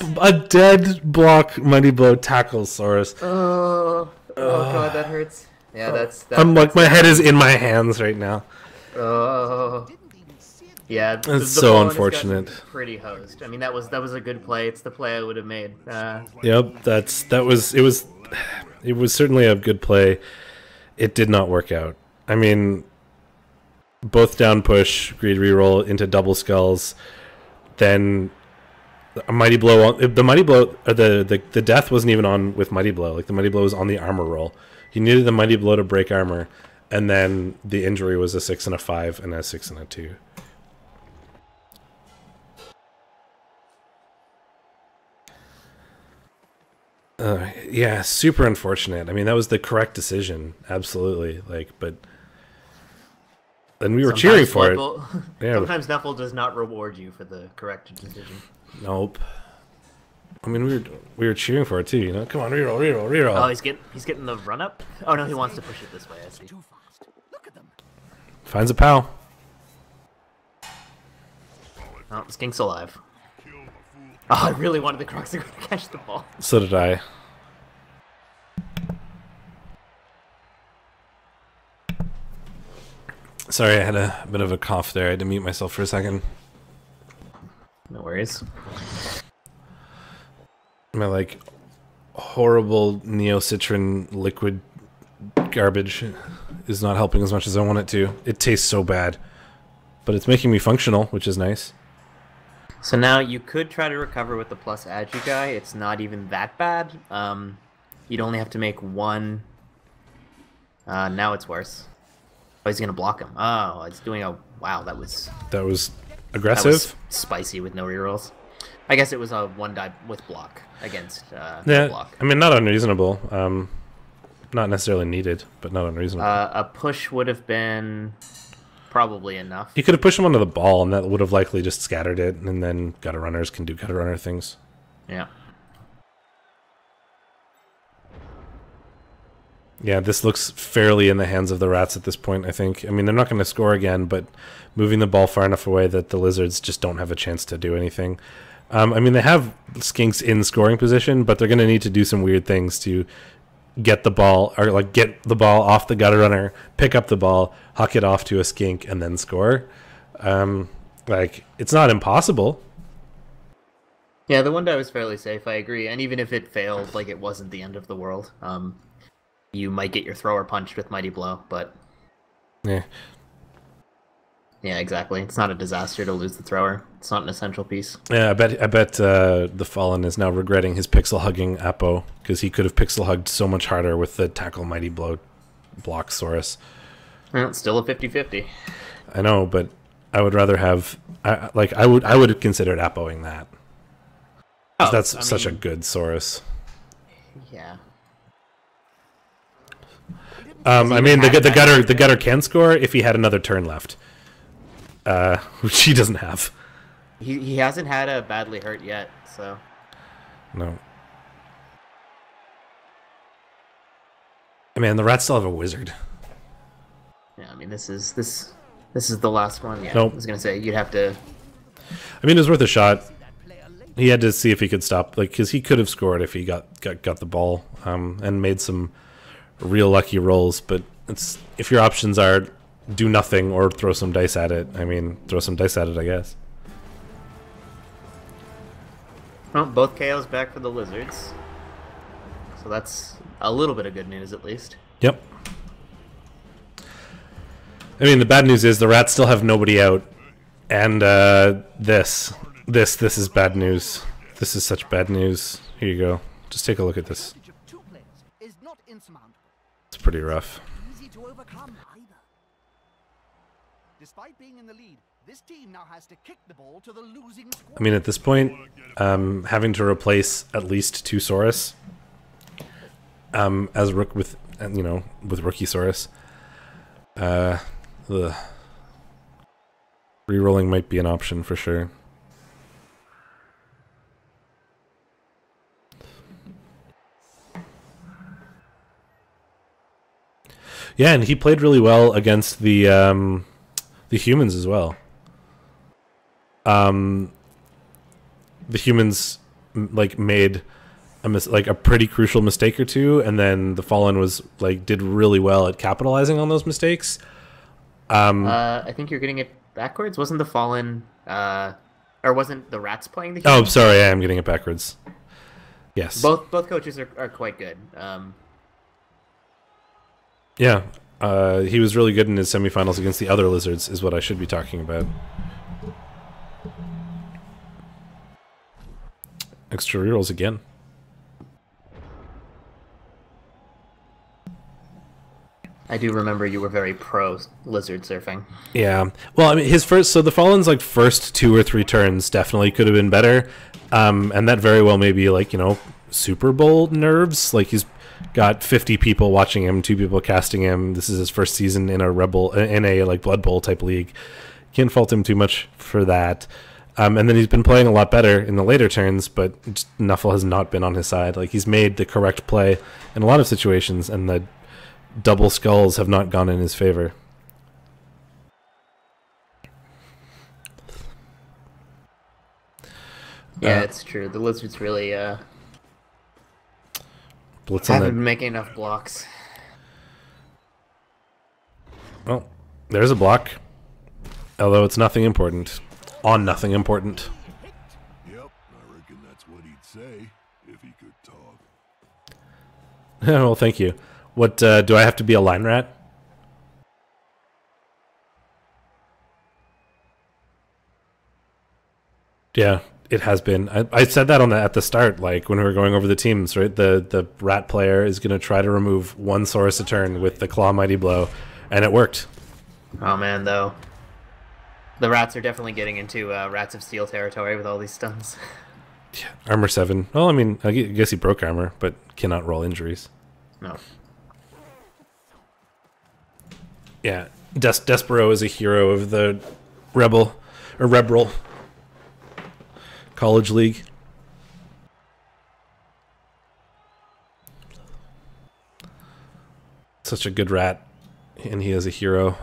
B: dead block Mighty Blow tackle, Saurus.
C: Oh god, that hurts. Yeah, that's.
B: I'm like, my head is in my hands right now.
C: Oh. Yeah,
B: That's so
C: ball has
B: unfortunate.
C: gotten pretty hosed. I mean, that was a good play. It's the play I would have made.
B: Yep, it was certainly a good play. It did not work out. I mean, both down push, greed reroll into double skulls, then a mighty blow. The mighty blow, the death wasn't even on with mighty blow. Like the mighty blow was on the armor roll. You needed the mighty blow to break armor, and then the injury was a 6 and a 5 and a 6 and a 2. Yeah, super unfortunate. I mean, that was the correct decision, absolutely. Like, but then we were cheering for it. Yeah.
C: Sometimes Nuffle does not reward you for the correct decision.
B: Nope. I mean, we were cheering for it too. You know, come on, reroll.
C: Oh, he's getting the run up. Oh no, he wants to push it this way. I see.
D: Too fast. Look at them.
B: Finds a pow.
C: Oh, the Skink's alive. Oh, I really wanted the Crocs to catch the ball.
B: So did I. Sorry, I had a bit of a cough there. I had to mute myself for a second.
C: No worries.
B: My like horrible neocitrin liquid garbage is not helping as much as I want it to. It tastes so bad, but it's making me functional, which is nice.
C: So now you could try to recover with the plus agi guy. It's not even that bad. You'd only have to make 1. Now it's worse. Oh, he's gonna block him. Oh, it's doing a wow. That was
B: Aggressive.
C: That was spicy with no rerolls. I guess it was a 1-die with block against
B: Yeah,
C: block.
B: I mean, not unreasonable. Not necessarily needed, but not unreasonable.
C: A push would have been probably enough.
B: You could have pushed him onto the ball, and that would have likely just scattered it, and then gutter runners can do gutter runner things.
C: Yeah.
B: Yeah, this looks fairly in the hands of the rats at this point, I think. I mean, they're not going to score again, but moving the ball far enough away that the lizards just don't have a chance to do anything. I mean, they have skinks in scoring position, but they're going to need to do some weird things to get the ball, or like get the ball off the gutter runner, pick up the ball, huck it off to a skink, and then score. Like, it's not impossible.
C: Yeah, the 1-die was fairly safe, I agree. And even if it failed, like, it wasn't the end of the world. You might get your thrower punched with Mighty Blow, but...
B: Yeah.
C: Yeah, exactly. It's not a disaster to lose the thrower. It's not an essential piece.
B: Yeah, I bet the Fallen is now regretting his pixel hugging Apo, because he could have pixel hugged so much harder with the tackle Mighty Blow block Saurus.
C: Well, it's still a 50-50.
B: I know, but I would rather have I would have considered Apoing that.
C: Oh,
B: That's such a good Saurus.
C: Yeah.
B: I mean, the gutter can score if he had another turn left, which he doesn't have.
C: He hasn't had a badly hurt yet, so.
B: No. Man, the rats still have a wizard.
C: Yeah, I mean, this is the last one. Yeah,
B: Nope.
C: I was gonna say you'd have to.
B: I mean, it was worth a shot. He had to see if he could stop, like, because he could have scored if he got the ball, and made some real lucky rolls. But it's, if your options are do nothing or throw some dice at it, I mean, throw some dice at it, I guess.
C: Well, both KOs back for the Lizards. So that's a little bit of good news, at least.
B: Yep. I mean, the bad news is the rats still have nobody out, and this is bad news. This is such bad news. Here you go. Just take a look at this. It's pretty rough.
D: Easy to overcome either. Despite being in the lead, this team now has to kick the ball to the losing squad.
B: I mean, at this point, having to replace at least 2 Saurus, as rook with rookie Saurus, rerolling might be an option for sure. Yeah, and he played really well against the humans as well. The humans made a pretty crucial mistake or two, and then the Fallen was did really well at capitalizing on those mistakes.
C: I think you're getting it backwards. Wasn't the Fallen or wasn't the Rats playing the
B: Oh,
C: humans?
B: sorry, I am getting it backwards. Yes.
C: Both coaches are quite good.
B: Yeah, he was really good in his semifinals against the other Lizards, is what I should be talking about. Extra rerolls again.
C: I do remember you were very pro lizard surfing.
B: Yeah. Well, I mean, the Fallen's first 2 or 3 turns definitely could have been better. And that very well may be Super Bowl nerves. He's got 50 people watching him, 2 people casting him. This is his first season in a Blood Bowl type league. Can't fault him too much for that. And then he's been playing a lot better in the later turns, but Nuffle has not been on his side. He's made the correct play in a lot of situations, and the double skulls have not gone in his favor.
C: Yeah, it's true. The lizards really
B: Blitz on
C: haven't
B: that.
C: been making enough blocks.
B: Well, there's a block. Although it's nothing important. On nothing important.
A: Yep, I reckon that's what he'd say if he could talk.
B: Well, thank you. What, do I have to be a line rat? Yeah, it has been. I said that at the start, when we were going over the teams, right? The rat player is going to try to remove 1 Saurus a turn with the Claw Mighty Blow, and it worked.
C: Oh man, though. The rats are definitely getting into Rats of Steel territory with all these stuns.
B: Yeah, armor 7. Well, I mean, I guess he broke armor, but cannot roll injuries.
C: No.
B: Yeah, Despero is a hero of the REBBRL College League. Such a good rat, and he is a hero.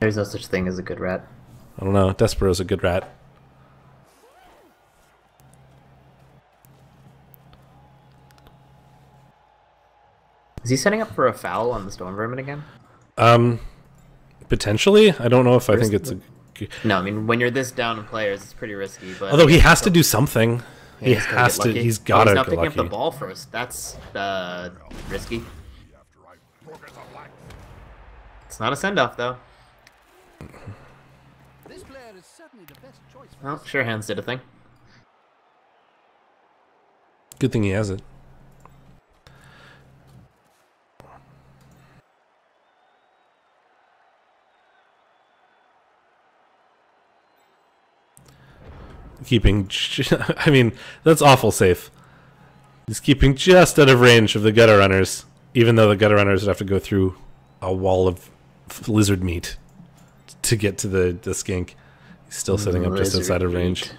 C: There's no such thing as a good rat.
B: I don't know, Despero's a good rat.
C: Is he setting up for a foul on the Storm Vermin again?
B: Potentially. I don't know if I think it's a...
C: No, I mean, when you're this down in players, it's pretty risky. But
B: Although he has to do something.
C: Yeah,
B: He has to. He's got to
C: He's not
B: go
C: picking
B: lucky.
C: up the ball first. That's risky.
A: After I broke his leg.
C: It's not a send-off, though.
D: This player is certainly the best choice for
C: Well, sure hands did a thing.
B: Good thing he has it. Keeping, I mean, that's awful safe. He's keeping just out of range of the gutter runners, even though the gutter runners would have to go through a wall of lizard meat to get to the skink. He's still sitting up just outside of range.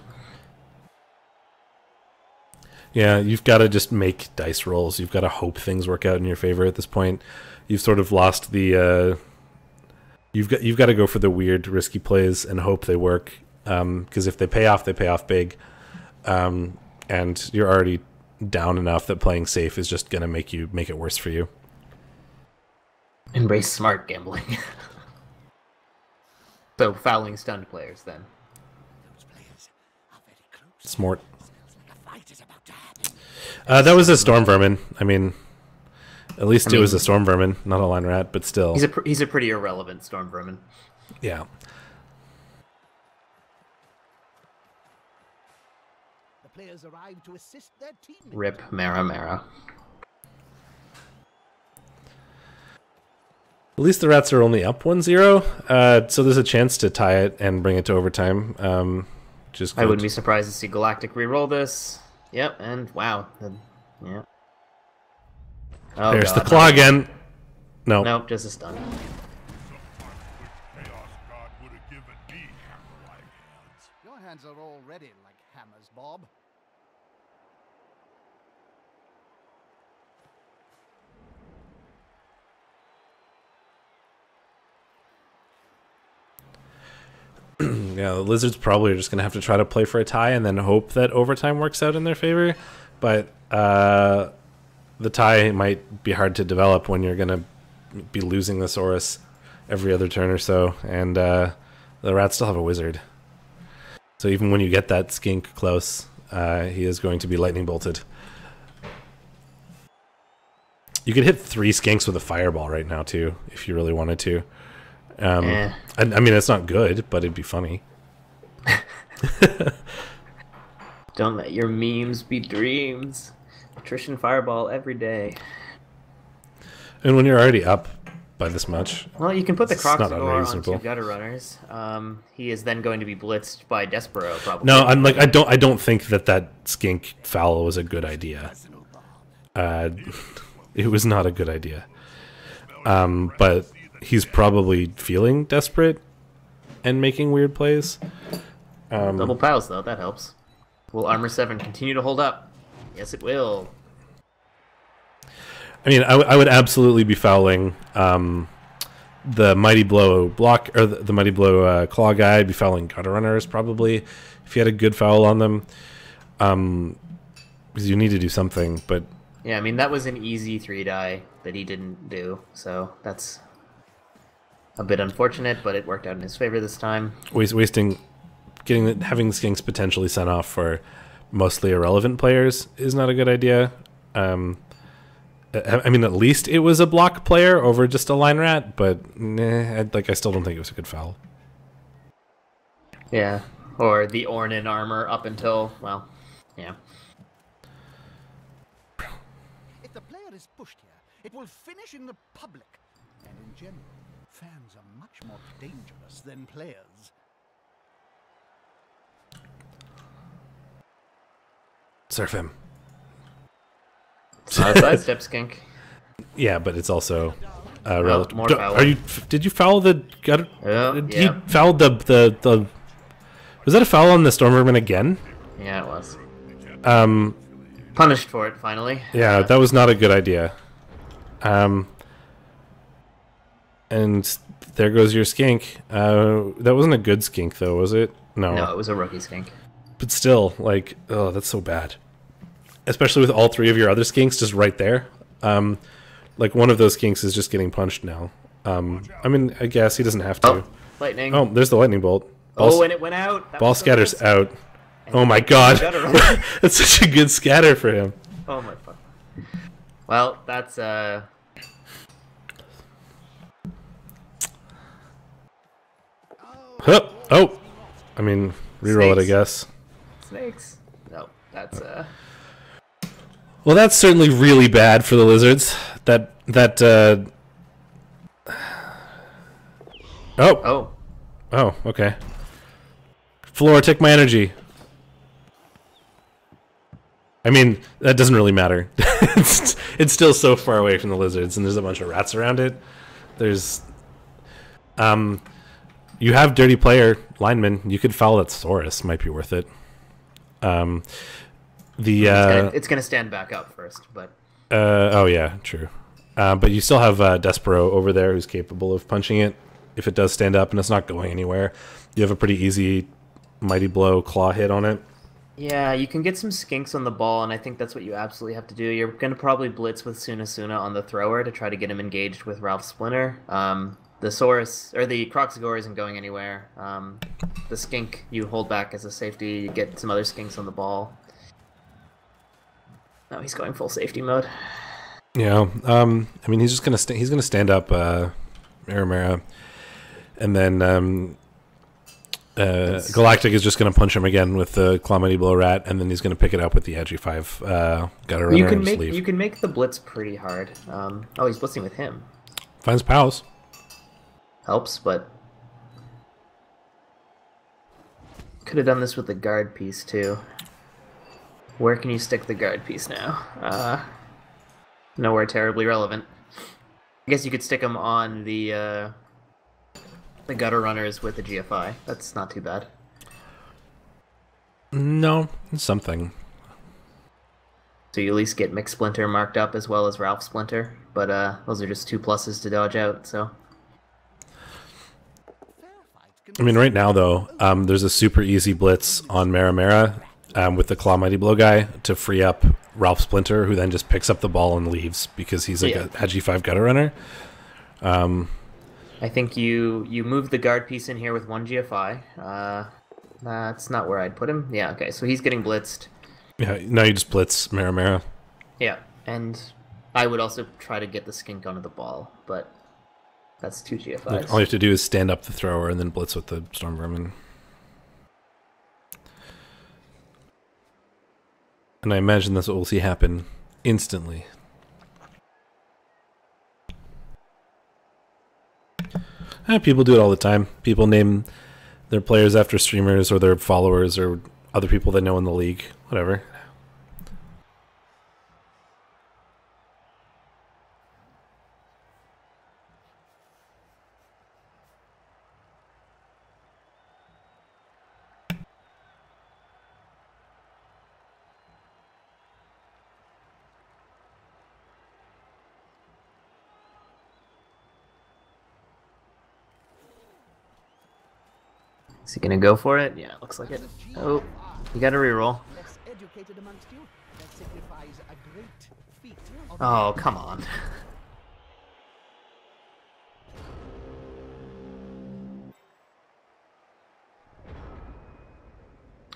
B: Yeah, you've got to just make dice rolls. You've got to hope things work out in your favor at this point. You've sort of lost the. You've got to go for the weird, risky plays and hope they work. Because if they pay off big, and you're already down enough that playing safe is just gonna make it worse for you.
C: Embrace smart gambling. So fouling stunned players then.
D: those players are very close.
B: Smart.
D: A fight is about to happen.
B: That was a Storm Vermin. I mean, At least
C: I
B: it was
C: mean-
B: a storm vermin, not a line rat, but still.
C: He's a pretty irrelevant storm vermin.
B: Yeah.
D: The players arrive to assist their teammates.
C: Rip Mara Mara.
B: At least the rats are only up 1-0, so there's a chance to tie it and bring it to overtime. Just
C: I
B: good.
C: wouldn't be surprised to see Galactic re-roll this. Yep, and wow. Yeah. Oh,
B: There's the
C: God,
B: claw
C: no.
B: again. No.
C: Nope, just a stun.
A: Chaos God would have given me hammer-like hands.
D: Your hands are already like hammers, Bob.
B: Yeah, the Lizards probably are just going to have to try to play for a tie and then hope that overtime works out in their favor. But the tie might be hard to develop when you're going to be losing the Saurus every other turn or so. And the Rats still have a Wizard. So even when you get that Skink close, he is going to be lightning bolted. You could hit 3 Skinks with a Fireball right now, too, if you really wanted to. I mean, it's not good, but it'd be funny.
C: Don't let your memes be dreams. Attrition Fireball every day.
B: And when you're already up by this much,
C: Well, you can put the
B: It's not
C: Croxagore on
B: unreasonable.
C: 2 Gutter Runners. He is then going to be blitzed by Despero, probably.
B: no, I'm like I don't think that Skink foul was a good idea. It was not a good idea. But he's probably feeling desperate and making weird plays.
C: Double Pals, though, that helps. Will Armor 7 continue to hold up? Yes, it will.
B: I mean, I would absolutely be fouling the Mighty Blow block or the Mighty Blow claw guy. I'd be fouling Gutter Runners probably if you had a good foul on them, because you need to do something. But
C: Yeah, I mean, that was an easy 3-die that he didn't do, so that's a bit unfortunate, but it worked out in his favor this time.
B: having the Skinks potentially sent off for mostly irrelevant players is not a good idea. I mean, at least it was a block player over just a line rat, but I still don't think it was a good foul.
C: Yeah, or the Ornin armor up until, well, yeah.
D: If the player is pushed here, it will finish in the public. And in general, fans are much more dangerous than players.
B: Surf him.
C: Sidestep Skink.
B: Yeah, but it's also relative.
C: more foul.
B: Did you foul the gutter?
C: Yeah,
B: He
C: yeah.
B: fouled the. Was that a foul on the Stormvermin again?
C: Yeah, it was.
B: Um,
C: Punished for it, finally.
B: yeah, that was not a good idea. And there goes your skink. That wasn't a good skink, though, was it? No.
C: No, it was a rookie Skink.
B: But still, like, oh, that's so bad. Especially with all 3 of your other skinks just right there. Like, one of those skinks is just getting punched now. I mean, I guess he doesn't have to.
C: Oh, lightning.
B: Oh, there's the lightning bolt.
C: And it went out. That
B: Ball
C: was so
B: scatter's
C: good.
B: out.
C: And
B: Oh my
C: he
B: god.
C: got it right.
B: That's such a good scatter for him.
C: Oh my fuck. Well, that's
B: Huh. Oh! I mean, reroll it, I
C: Snakes.
B: guess.
C: snakes. No, that's
B: Well, that's certainly really bad for the Lizards.
C: oh.
B: Oh, okay. Flora, take my energy. I mean, that doesn't really matter. it's still so far away from the Lizards, and there's a bunch of rats around it. There's... You have dirty player, lineman. You could foul that Saurus. Might be worth it.
C: It's gonna stand back up first, but
B: Oh, yeah, true. But you still have Despero over there who's capable of punching it if it does stand up and it's not going anywhere. You have a pretty easy Mighty Blow claw hit on it.
C: yeah, you can get some skinks on the ball, and I think that's what you absolutely have to do. You're gonna probably blitz with Sunasuna on the thrower to try to get him engaged with Ralph Splinter. The Saurus or the Croxagore isn't going anywhere. The skink you hold back as a safety. You get some other skinks on the ball. No, he's going full safety mode.
B: Yeah. I mean, he's just gonna he's gonna stand up Maramara, and then Galactic is just gonna punch him again with the Claw Blow Rat, and then he's gonna pick it up with the Edgy 5 Gutter Runner and just leave.
C: You can make the blitz pretty hard. Oh, he's blitzing with him.
B: Finds pals.
C: Helps, but could have done this with the guard piece too. Where can you stick the guard piece now? Nowhere terribly relevant. I guess you could stick them on the gutter runners with the GFI. That's not too bad.
B: No, it's something.
C: So you at least get Mick Splinter marked up as well as Ralph Splinter, but those are just 2 pluses to dodge out, so...
B: I mean, right now, though, there's a super easy blitz on Maramara with the Claw Mighty Blow guy to free up Ralph Splinter, who then just picks up the ball and leaves because he's like a G5 Gutter Runner.
C: I think you move the guard piece in here with 1 GFI. That's not where I'd put him. Yeah, okay, so he's getting blitzed.
B: Yeah, now you just blitz Maramara.
C: Yeah, and I would also try to get the skink onto the ball, but that's 2 GFIs.
B: All you have to do is stand up the thrower and then blitz with the Storm Vermin. And I imagine that's what we'll see happen instantly. People do it all the time. People name their players after streamers or their followers or other people they know in the league. Whatever.
C: Is he gonna go for it? Yeah, looks like it. Oh, you gotta reroll. Oh, come on.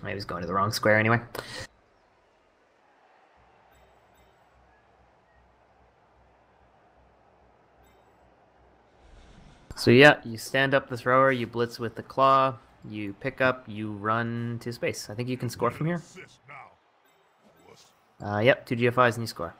C: I was going to the wrong square anyway. So yeah, you stand up the thrower, you blitz with the claw, you pick up, you run to space. I think you can score from here. Yep, 2 GFIs and you score.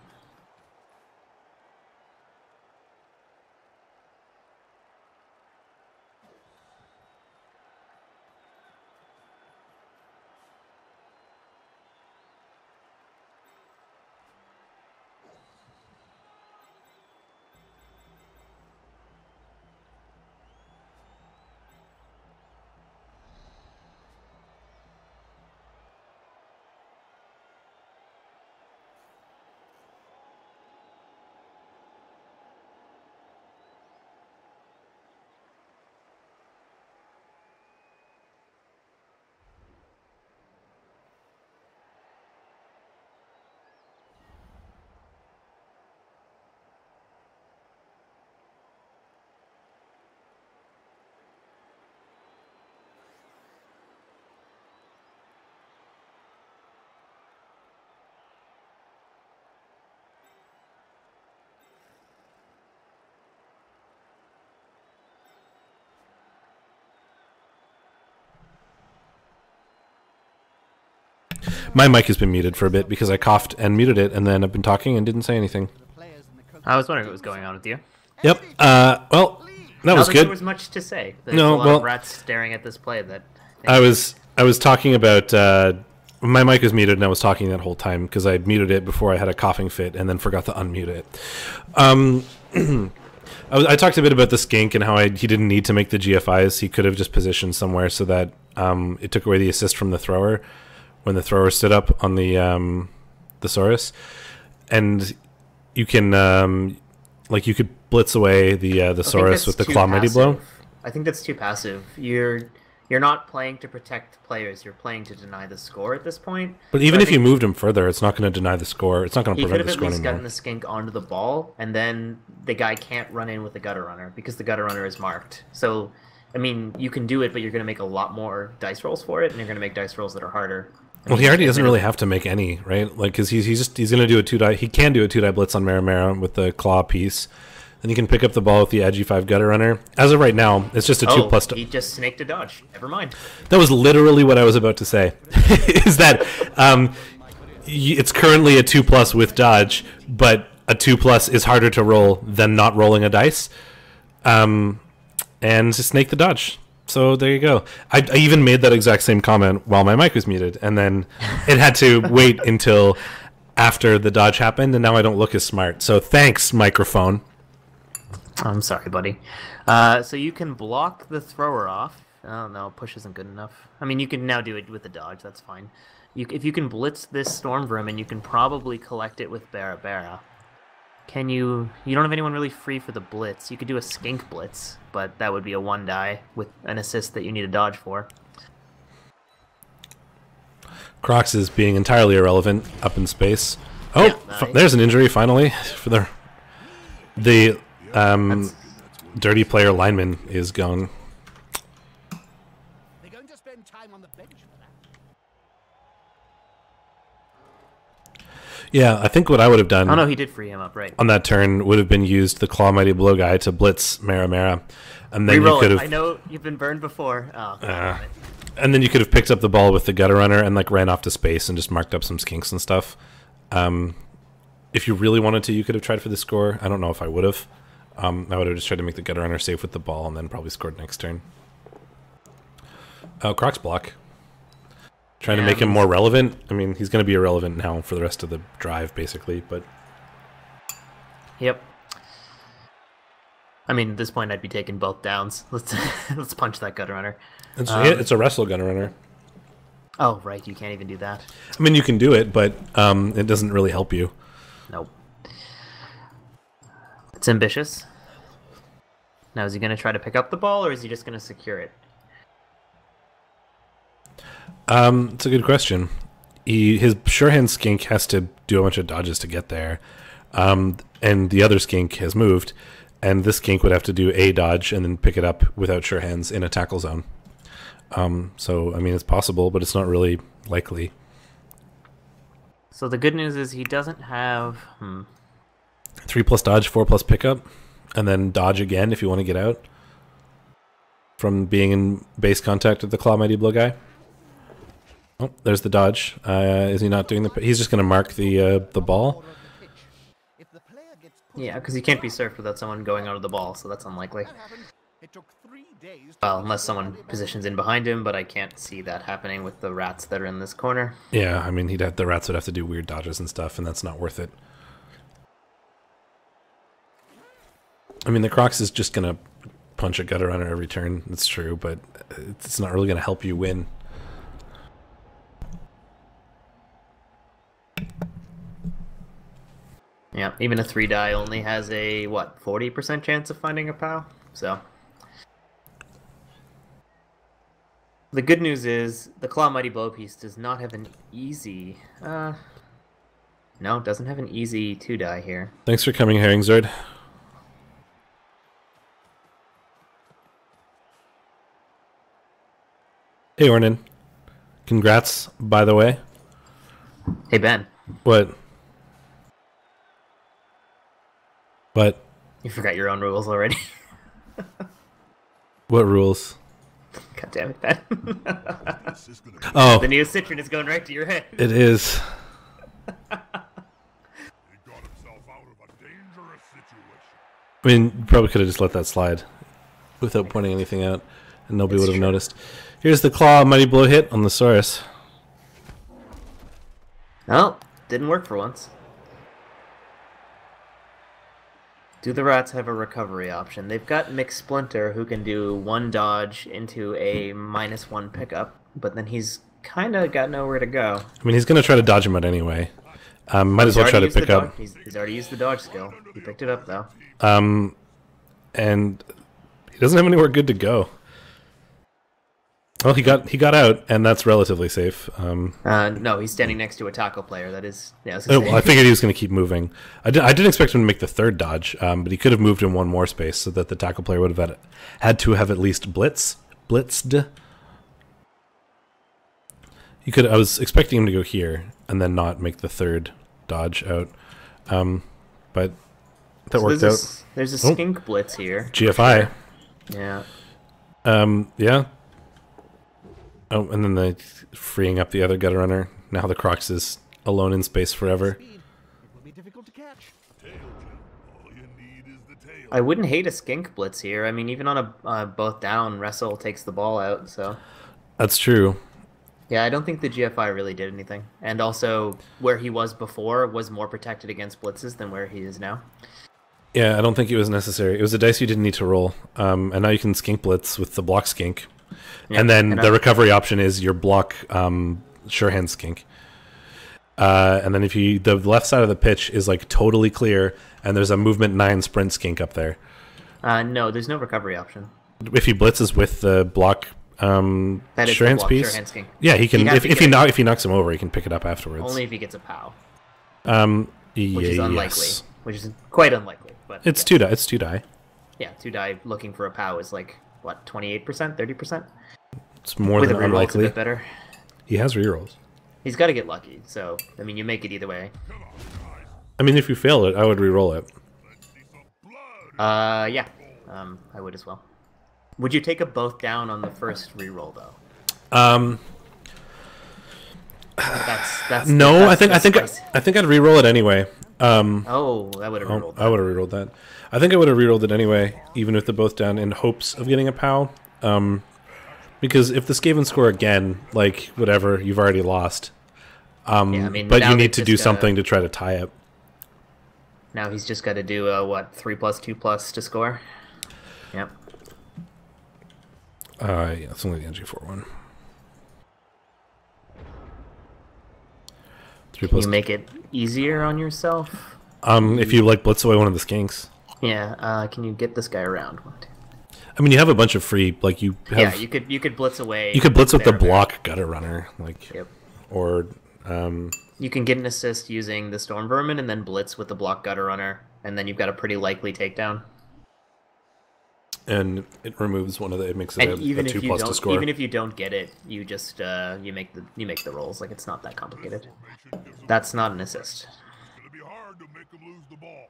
B: My mic has been muted for a bit because I coughed and muted it, and then I've been talking and didn't say anything.
C: I was wondering what was going on with you.
B: Yep. Well, that was good.
C: There was much to say. There's
B: no,
C: a lot of rats staring at this play. That
B: I was talking about. My mic was muted, and I was talking that whole time because I muted it before I had a coughing fit, and then forgot to unmute it. I talked a bit about the skink and how he didn't need to make the GFIs. He could have just positioned somewhere so that it took away the assist from the thrower when the thrower stood up on the Saurus, and you can you could blitz away the Saurus with the Claw Mighty Blow.
C: I think that's too passive. You're not playing to protect players. You're playing to deny the score at this point.
B: But even if you moved him further, it's not going to deny the score. It's not going to prevent the score anymore. He could have at least
C: gotten the skink onto the ball, and then the guy can't run in with the gutter runner because the gutter runner is marked. So, I mean, you can do it, but you're going to make a lot more dice rolls for it, and you're going to make dice rolls that are harder.
B: Well, he already doesn't really have to make any, right? Like, because he's going to do a 2-die. He can do a 2-die blitz on Mara with the claw piece. Then he can pick up the ball with the edgy 5 gutter runner. As of right now, it's just a 2+.
C: He just snaked a dodge. Never mind.
B: That was literally what I was about to say. Is that it's currently a 2+ with dodge, but a 2+ is harder to roll than not rolling a dice. And just snake the dodge. So there you go. I even made that exact same comment while my mic was muted, and then it had to wait until after the dodge happened, and now I don't look as smart. So thanks, microphone.
C: I'm sorry, buddy. So you can block the thrower off. Oh, no, push isn't good enough. I mean, you can now do it with the dodge. That's fine. If you can blitz this Storm Vermin, you can probably collect it with Barra. Can you... You don't have anyone really free for the blitz. You could do a Skink Blitz, but that would be a 1-die with an assist that you need a dodge for.
B: Crocs is being entirely irrelevant up in space. Oh,
C: Yeah,
B: there's an injury finally for the dirty player lineman is gone.
D: They're going to spend time on the bench for that.
B: Yeah, I think what I would have done...
C: Oh, no, he did free him up, right.
B: On that turn would have been used the Claw Mighty Blow guy to blitz Mara. And then
C: Reroll
B: you could have...
C: I know you've been burned before. Oh,
B: and then you could have picked up the ball with the gutter runner and like ran off to space and just marked up some skinks and stuff. If you really wanted to, you could have tried for the score. I don't know if I would have. I would have just tried to make the gutter runner safe with the ball and then probably scored next turn. Oh, Croc's block. Trying to make him more relevant. I mean, he's going to be irrelevant now for the rest of the drive, basically. But
C: Yep. I mean, at this point, I'd be taking both downs. Let's punch that gutter runner.
B: It's a wrestle gutter runner.
C: Oh, right. You can't even do that.
B: I mean, you can do it, but it doesn't really help you.
C: Nope. It's ambitious. Now, is he going to try to pick up the ball, or is he just going to secure it?
B: It's a good question. His Surehand Skink has to do a bunch of dodges to get there. And the other Skink has moved. And this Skink would have to do a dodge and then pick it up without Sure Hands in a tackle zone. So, I mean, it's possible, but it's not really likely.
C: So the good news is he doesn't have...
B: 3+ dodge, 4+ pickup, and then dodge again if you want to get out from being in base contact with the Claw Mighty Blow guy. Oh, there's the dodge. Is he not doing the... He's just going to mark the ball.
C: Yeah, because he can't be surfed without someone going out of the ball, so that's unlikely. Well, unless someone positions in behind him, but I can't see that happening with the rats that are in this corner.
B: Yeah, I mean, the rats would have to do weird dodges and stuff, and that's not worth it. I mean, the Crocs is just going to punch a gutter runner every turn. That's true, but it's not really going to help you win.
C: Yeah, even a 3-die only has a, 40% chance of finding a POW? So. The good news is, the Claw Mighty Blow piece does not have an easy... no, it doesn't have an easy 2-die here.
B: Thanks for coming, Herringzord. Hey, Ornan. Congrats, by the way.
C: Hey, Ben.
B: What? What?
C: You forgot your own rules already.
B: What rules?
C: God damn it, Ben.
B: Oh.
C: The Neocitrin is going right to your head.
B: It is. I mean, you probably could have just let that slide without pointing anything out, and nobody would have noticed. Here's the Claw Mighty Blow hit on the Saurus.
C: Well, didn't work for once. Do the rats have a recovery option? They've got McSplinter, who can do 1 dodge into a -1 pickup, but then he's kind of got nowhere to go.
B: I mean, he's going to try to dodge him out anyway. Might as well try to pick up.
C: He's already used the dodge skill. He picked it up, though.
B: And he doesn't have anywhere good to go. Well, he got out, and that's relatively safe.
C: No, he's standing next to a tackle player. That is... Yeah,
B: I figured he was going to keep moving. I didn't expect him to make the 3rd dodge, but he could have moved in 1 more space so that the tackle player would have had to have at least blitzed. You could. I was expecting him to go here and then not make the third dodge out, but that worked out.
C: There's a skink blitz here.
B: GFI.
C: Yeah.
B: Yeah. Oh, and then the freeing up the other gutter runner. Now the Crocs is alone in space forever.
D: It will be difficult to catch.
A: All you need is the tail.
C: I wouldn't hate a skink blitz here. I mean, even on a both down, Wrestle takes the ball out. So
B: That's true.
C: yeah, I don't think the GFI really did anything. And also, where he was before was more protected against blitzes than where he is now.
B: Yeah, I don't think it was necessary. It was a dice you didn't need to roll. And now you can skink blitz with the block skink.
C: Yeah,
B: and then the recovery option is your block sure hand skink. And then if you the left side of the pitch is like totally clear, and there's a movement 9 sprint skink up there.
C: No, there's no recovery option.
B: If he blitzes with the block
C: That is
B: sure
C: the
B: hands
C: block
B: piece,
C: sure hand skink.
B: yeah, he can.
C: He'd have
B: If
C: to
B: if
C: get
B: he
C: it.
B: if he knocks him over, he can pick it up afterwards.
C: Only if he gets a POW,
B: Which
C: which is unlikely. Which is quite unlikely. But
B: It's
C: yeah.
B: two die. It's 2 die.
C: Yeah, 2 die looking for a POW is like what, 28%, 30%?
B: It's more
C: With a
B: than
C: reroll, it's a
B: unlikely.
C: bit better.
B: He has rerolls.
C: He's got to get lucky. So I mean, you make it either way.
B: I mean, if you fail it, I would reroll it.
C: Yeah, I would as well. Would you take a both down on the first reroll though? That's
B: No,
C: that's
B: I think
C: spicy.
B: I'd reroll it anyway.
C: Oh, I would have rerolled.
B: I would have rerolled that. I think I would have rerolled it anyway, even with the both down, in hopes of getting a POW. Because if the Skaven score again, like whatever, you've already lost.
C: Yeah, I mean,
B: But
C: now
B: you
C: they've
B: need to
C: just
B: do
C: gotta-
B: something to try to tie it.
C: Now he's just got to do what, 3+, 2+ to score. Yep.
B: Yeah, it's only the NG4 one. 3
C: Can
B: plus.
C: you make it easier on yourself?
B: If you like blitz away one of the skinks.
C: Yeah. Can you get this guy around?
B: I mean, you have a bunch of free, like you have.
C: Yeah, you could blitz away.
B: You could blitz with the
C: there.
B: block gutter runner, like,
C: Yep.
B: or
C: You can get an assist using the Storm Vermin and then blitz with the block gutter runner, and then you've got a pretty likely takedown.
B: and it removes one of the. It makes it
C: And
B: a
C: even
B: 2
C: if you
B: plus to
C: don't,
B: score.
C: even if you don't get it, you just you make the rolls. Like, it's not that complicated. That's not an assist.
A: It's gonna be hard to make them lose the ball.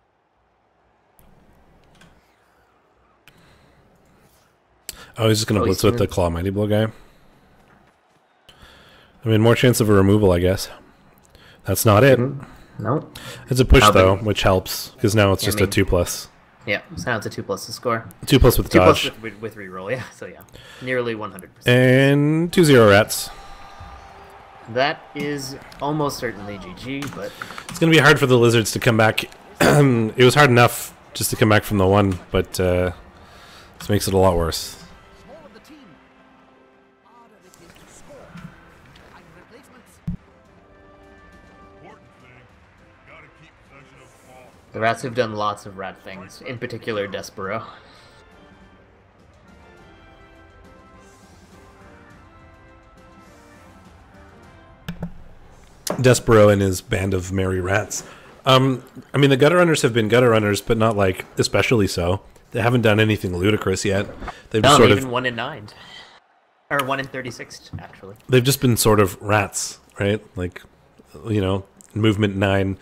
B: Oh, he's just gonna
C: Oh,
B: blitz
C: he's
B: with the
C: gonna-
B: Claw Mighty Blow guy. I mean, more chance of a removal, I guess. That's not it.
C: No.
B: It's a push
C: How big-
B: though, which helps because now it's
C: Yeah, I
B: just
C: mean-
B: a 2 plus.
C: Yeah. So now it's a 2+ to score.
B: 2 plus with
C: 2+
B: dodge
C: with reroll. Yeah. So yeah, nearly 100%.
B: and 2-0 rats.
C: That is almost certainly GG, but
B: It's gonna be hard for the lizards to come back. It was hard enough just to come back from the 1, but this makes it a lot worse.
D: Smaller the team, harder it is to score. Behind replacements.
A: Important thing, gotta keep possession of the ball.
C: the rats have done lots of rat things, in particular Despero.
B: Despero and his band of merry rats. I mean, the gutter runners have been gutter runners, but not like especially so. They haven't done anything ludicrous yet. They've just
C: No,
B: sort
C: even
B: of
C: 1 in 9, or 1 in 36 actually.
B: they've just been sort of rats, right? Like, you know, movement 9,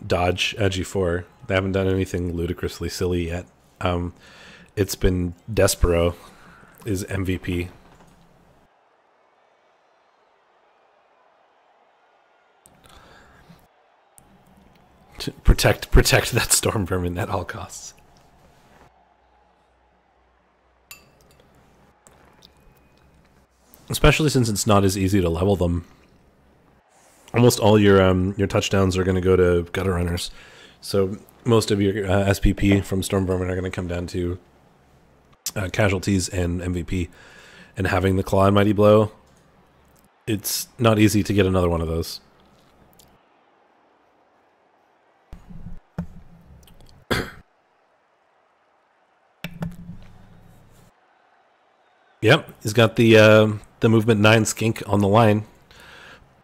B: dodge, G4. They haven't done anything ludicrously silly yet. It's been Despero is MVP. To protect that storm vermin at all costs. Especially since it's not as easy to level them. Almost all your touchdowns are going to go to gutter runners, so most of your SPP from storm vermin are going to come down to casualties and MVP. And having the claw and mighty blow, it's not easy to get another one of those. Yep, he's got the movement 9 skink on the line.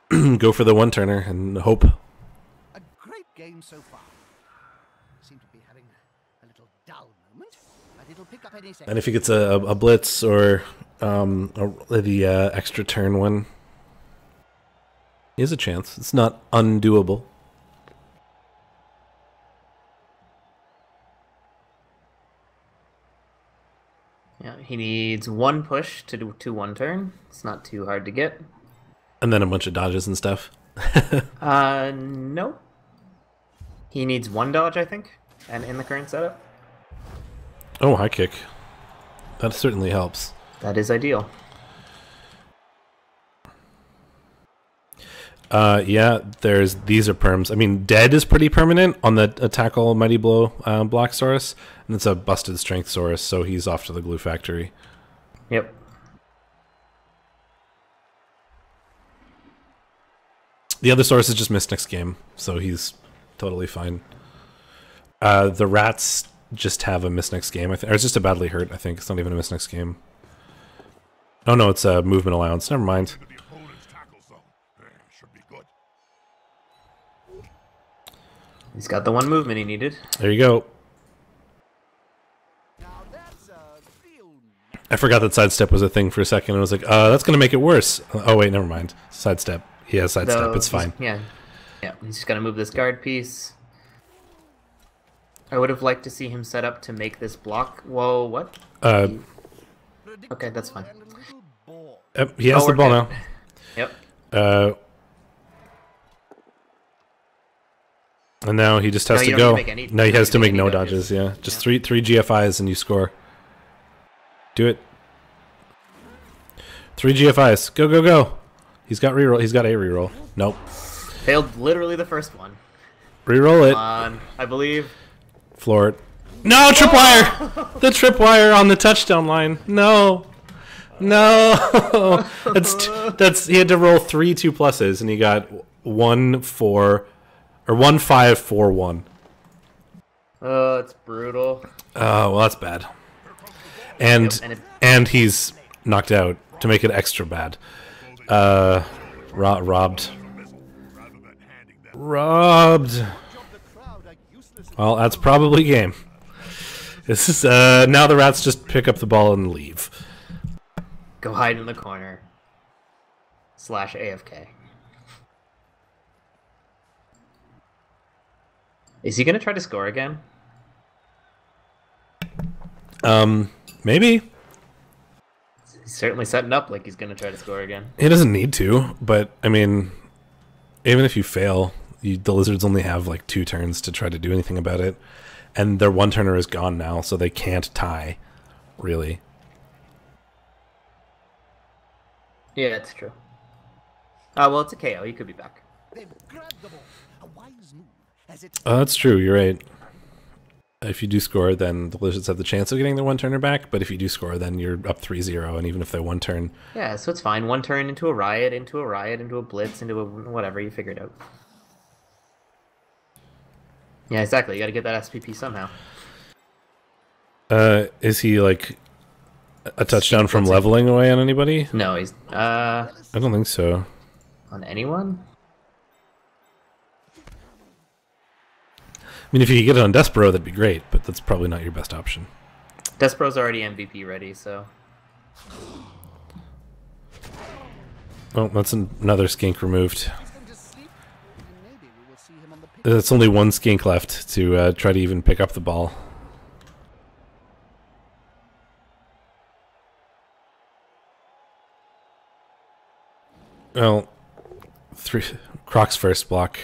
B: Go for the 1-turner and hope.
D: A great game so far. Seem to be having a little dull moment, but it'll pick up any second.
B: And if he gets a blitz or the extra turn one, He has a chance. It's not undoable.
C: Yeah, he needs one push to do to one turn. It's not too hard to get.
B: And then a bunch of dodges and stuff.
C: No. He needs one dodge, I think, and in the current setup.
B: Oh, high kick. That certainly helps.
C: That is ideal.
B: Yeah, these are perms. I mean, dead is pretty permanent on the tackle mighty blow block Saurus, and it's a busted strength Saurus, so he's off to the glue factory.
C: Yep.
B: The other Saurus is just missed next game, so he's totally fine. The rats just have a miss next game, I think, or it's just a badly hurt. I think it's not even a miss next game. Oh no, it's a movement allowance. Never mind.
C: He's got the one movement he needed.
B: There you go. I forgot that sidestep was a thing for a second. I was like, that's going to make it worse. Oh, wait, never mind. Sidestep. He has sidestep. It's fine.
C: Yeah. Yeah, he's just going to move this guard piece. I would have liked to see him set up to make this block. Whoa, what? Okay, that's fine.
B: He has the ball now.
C: Yep.
B: And now he just has to go. Now he has to make no dodges. Yeah, just three GFIs and you score. Do it. 3 GFIs. Go, go, go. He's got reroll. He's got a reroll. Nope.
C: Failed literally the first one.
B: Reroll it.
C: Come on, I believe.
B: Floor it. No, tripwire! The tripwire on the touchdown line. No. No. That's he had to roll 3 2+s and he got 1 4 or 1 5 4 1.
C: Oh, it's brutal.
B: Oh, well, that's bad. And he's knocked out to make it extra bad. Robbed. Robbed. Well, that's probably game. This is now the rats just pick up the ball and leave.
C: Go hide in the corner. / AFK. Is he gonna try to score again?
B: Maybe.
C: He's certainly setting up like he's gonna try to score again.
B: He doesn't need to, but I mean, even if you fail, the lizards only have like 2 turns to try to do anything about it, and their 1-turner is gone now, so they can't tie, really.
C: Yeah, it's true. Well, it's a KO. He could be back.
B: That's true. You're right. If you do score, then the lizards have the chance of getting their 1-turner back, but if you do score, then you're up 3-0, and even if they're 1 turn...
C: Yeah, so it's fine. 1 turn into a riot, into a blitz, into a whatever. You figure it out. Yeah, exactly. You gotta get that SPP somehow.
B: Is he, like, a touchdown from leveling away on anybody?
C: No, he's...
B: I don't think so.
C: On anyone?
B: I mean, if you could get it on Despero, that'd be great, but that's probably not your best option.
C: Despero's already MVP ready, so...
B: Oh, that's another skink removed. There's only 1 skink left to try to even pick up the ball. Well, 3 Croc's first block.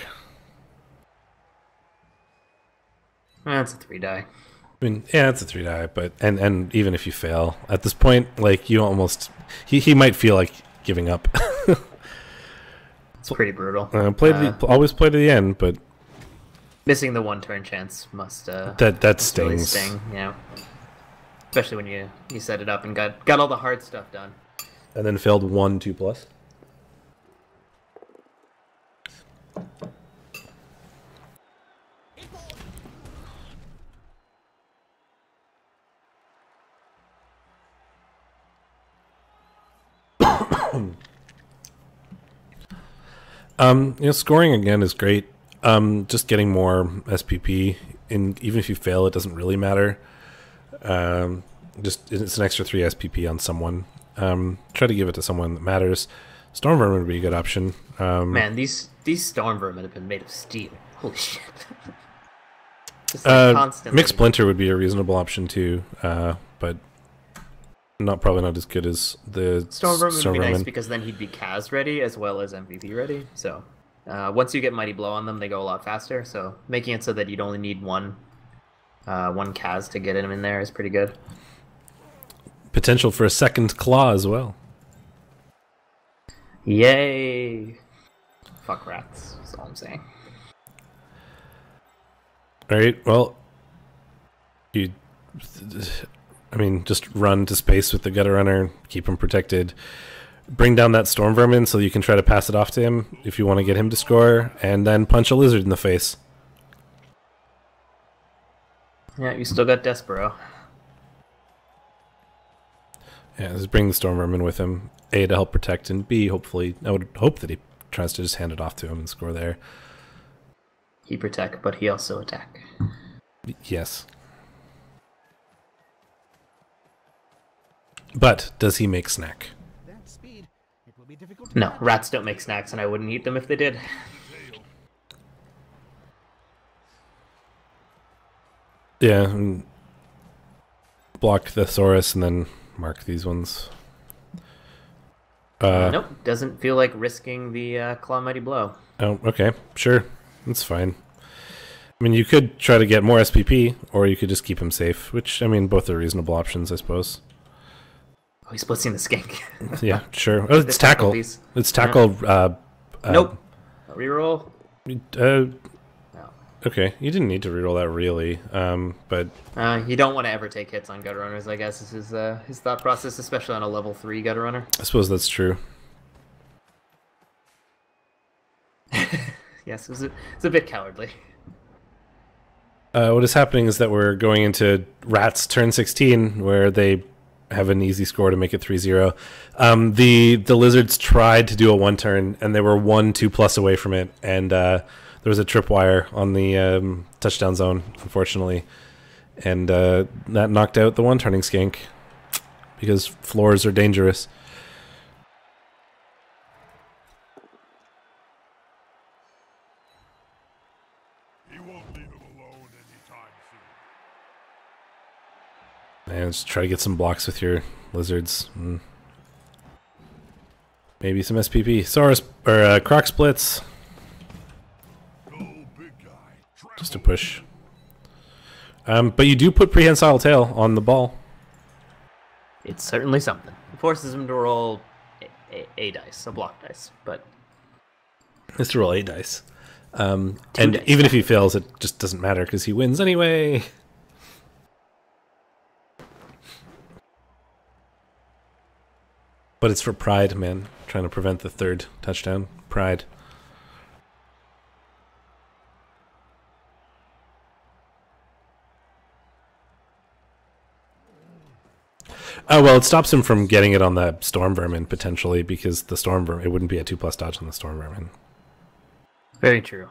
C: That's a 3-die.
B: I mean, yeah, it's a 3-die, but and even if you fail at this point, like you almost he might feel like giving up.
C: It's pretty brutal.
B: Always play to the end, but
C: missing the 1-turn chance must
B: that stings.
C: Really sting, yeah. Especially when you set it up and got all the hard stuff done.
B: And then failed 1 2+. Scoring again is great. Just getting more SPP, and even if you fail, it doesn't really matter. Just it's an extra 3 SPP on someone. Try to give it to someone that matters. Storm Vermin would be a good option.
C: Man, these storm vermin have been made of steel. Holy shit. Just like constantly.
B: Mixed Splinter would be a reasonable option too, but probably not as good as the
C: Storm Vermin would be nice because then he'd be Kaz ready as well as MVP ready. So once you get Mighty Blow on them, they go a lot faster. So making it so that you'd only need one Kaz to get him in there is pretty good.
B: Potential for a second claw as well.
C: Yay! Fuck rats. That's all I'm saying.
B: All right. Well, just run to space with the Gutter Runner, keep him protected. Bring down that Storm Vermin so you can try to pass it off to him if you want to get him to score, and then punch a Lizard in the face.
C: Yeah, you still got Despero.
B: Yeah, just bring the Storm Vermin with him. A, to help protect, and B, hopefully, I would hope that he tries to just hand it off to him and score there.
C: He protect, but he also attack.
B: Yes. But does he make snack?
D: That speed, it will be difficult to
C: No,
D: catch.
C: rats don't make snacks, and I wouldn't eat them if they did.
B: Yeah, and block the Saurus and then mark these ones.
C: Nope, doesn't feel like risking the Claw Mighty Blow.
B: Oh, okay, sure, that's fine. I mean, you could try to get more SPP, or you could just keep him safe, which, I mean, both are reasonable options, I suppose.
C: Oh, he's splitting the skink.
B: Yeah, sure. Oh, it's tackle.
C: These.
B: It's tackle.
C: Nope. Reroll.
B: No.
C: No.
B: Okay, you didn't need to reroll that really, but
C: You don't want to ever take hits on Gutter Runners, I guess, is his thought process, especially on a level 3 Gutter Runner.
B: I suppose that's true.
C: Yes, it's a bit cowardly.
B: What is happening is that we're going into Rats turn 16, where they have an easy score to make it 3-0. The Lizards tried to do a 1-turn, and they were 1-2+ away from it, and there was a tripwire on the touchdown zone, unfortunately, and that knocked out the 1-turning skink, because floors are dangerous.
A: He won't leave him alone anytime soon.
B: And just try to get some blocks with your Lizards. Maybe some SPP. Saurus, or Croc Splits.
A: Go, big guy.
B: Just a push. But you do put Prehensile Tail on the ball.
C: It's certainly something. It forces him to roll a dice, a block dice, but...
B: Has to roll 8 dice. And
C: dice.
B: even if he fails, it just doesn't matter because he wins anyway. But it's for pride, man. Trying to prevent the 3rd touchdown. Pride. Oh, well, it stops him from getting it on the Storm Vermin, potentially, because the Storm Vermin, it wouldn't be a 2+ dodge on the Storm Vermin.
C: Very true.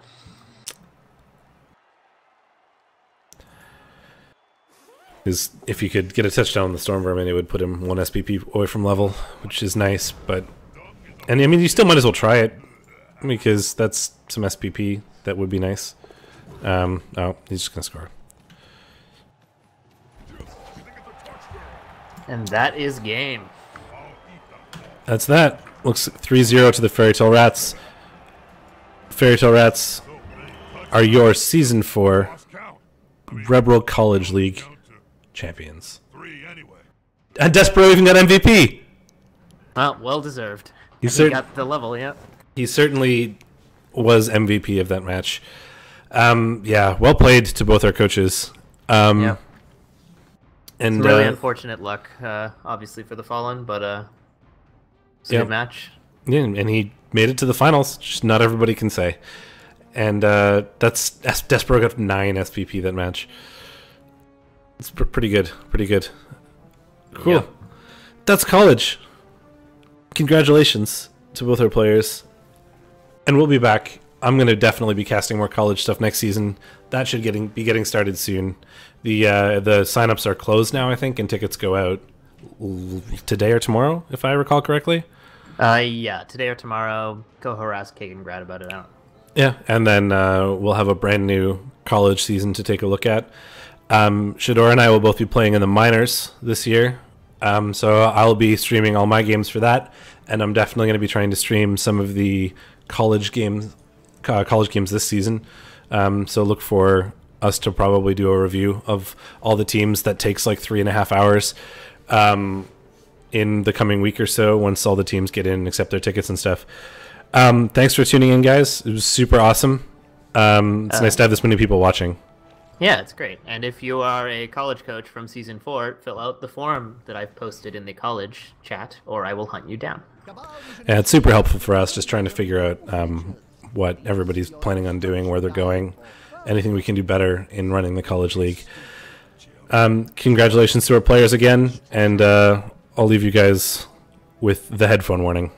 B: Because if you could get a touchdown on the Storm Vermin, it would put him 1 SPP away from level, which is nice, but... And, I mean, you still might as well try it, because that's some SPP that would be nice. Oh, he's just going to score.
C: And that is game.
B: That's that. Looks 3-0 to the Fairy Tale Rats. Fairy Tale Rats are your Season 4
A: Lost count.
B: REBBRL College League champions.
A: 3 anyway.
B: And Despero even got MVP!
C: Well deserved.
B: He
C: He got the level, yeah.
B: He certainly was MVP of that match. Yeah, well played to both our coaches.
C: Yeah.
B: And
C: It's really unfortunate luck, obviously, for the Fallen, but it's a
B: Yeah.
C: good match.
B: yeah, and he made it to the finals. Just not everybody can say. And that's Despero got 9 SPP that match. It's pretty good. Pretty good. Cool.
C: Yeah.
B: That's college. Congratulations to both our players. And we'll be back. I'm going to definitely be casting more college stuff next season. That should be getting started soon. The sign-ups are closed now, I think, and tickets go out today or tomorrow, if I recall correctly.
C: Yeah, today or tomorrow, go harass Kagan about it. I don't.
B: Yeah, and then we'll have a brand new college season to take a look at. Shador and I will both be playing in the minors this year, so I'll be streaming all my games for that, and I'm definitely going to be trying to stream some of the college games this season. So look for us to probably do a review of all the teams. That takes like 3.5 hours in the coming week or so once all the teams get in and accept their tickets and stuff. Thanks for tuning in, guys. It was super awesome. It's nice to have this many people watching.
C: Yeah, it's great. And if you are a college coach from Season 4, fill out the form that I've posted in the college chat, or I will hunt you down.
B: Yeah, it's super helpful for us just trying to figure out what everybody's planning on doing, where they're going, anything we can do better in running the college league. Congratulations to our players again, and I'll leave you guys with the headphone warning.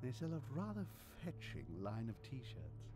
D: They sell a rather fetching line of t-shirts.